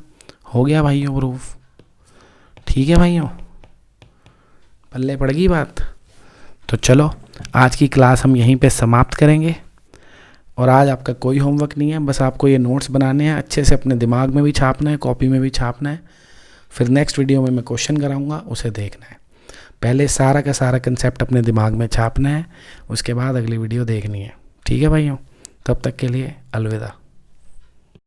हो गया भाइयों प्रूफ। ठीक है भाइयों, पल्ले पड़ गई बात। तो चलो आज की क्लास हम यहीं पे समाप्त करेंगे। और आज आपका कोई होमवर्क नहीं है, बस आपको ये नोट्स बनाने हैं, अच्छे से अपने दिमाग में भी छापना है, कॉपी में भी छापना है। फिर नेक्स्ट वीडियो में मैं क्वेश्चन कराऊंगा, उसे देखना है। पहले सारा का सारा कंसेप्ट अपने दिमाग में छापना है, उसके बाद अगली वीडियो देखनी है। ठीक है भाइयों, तब तक के लिए अलविदा।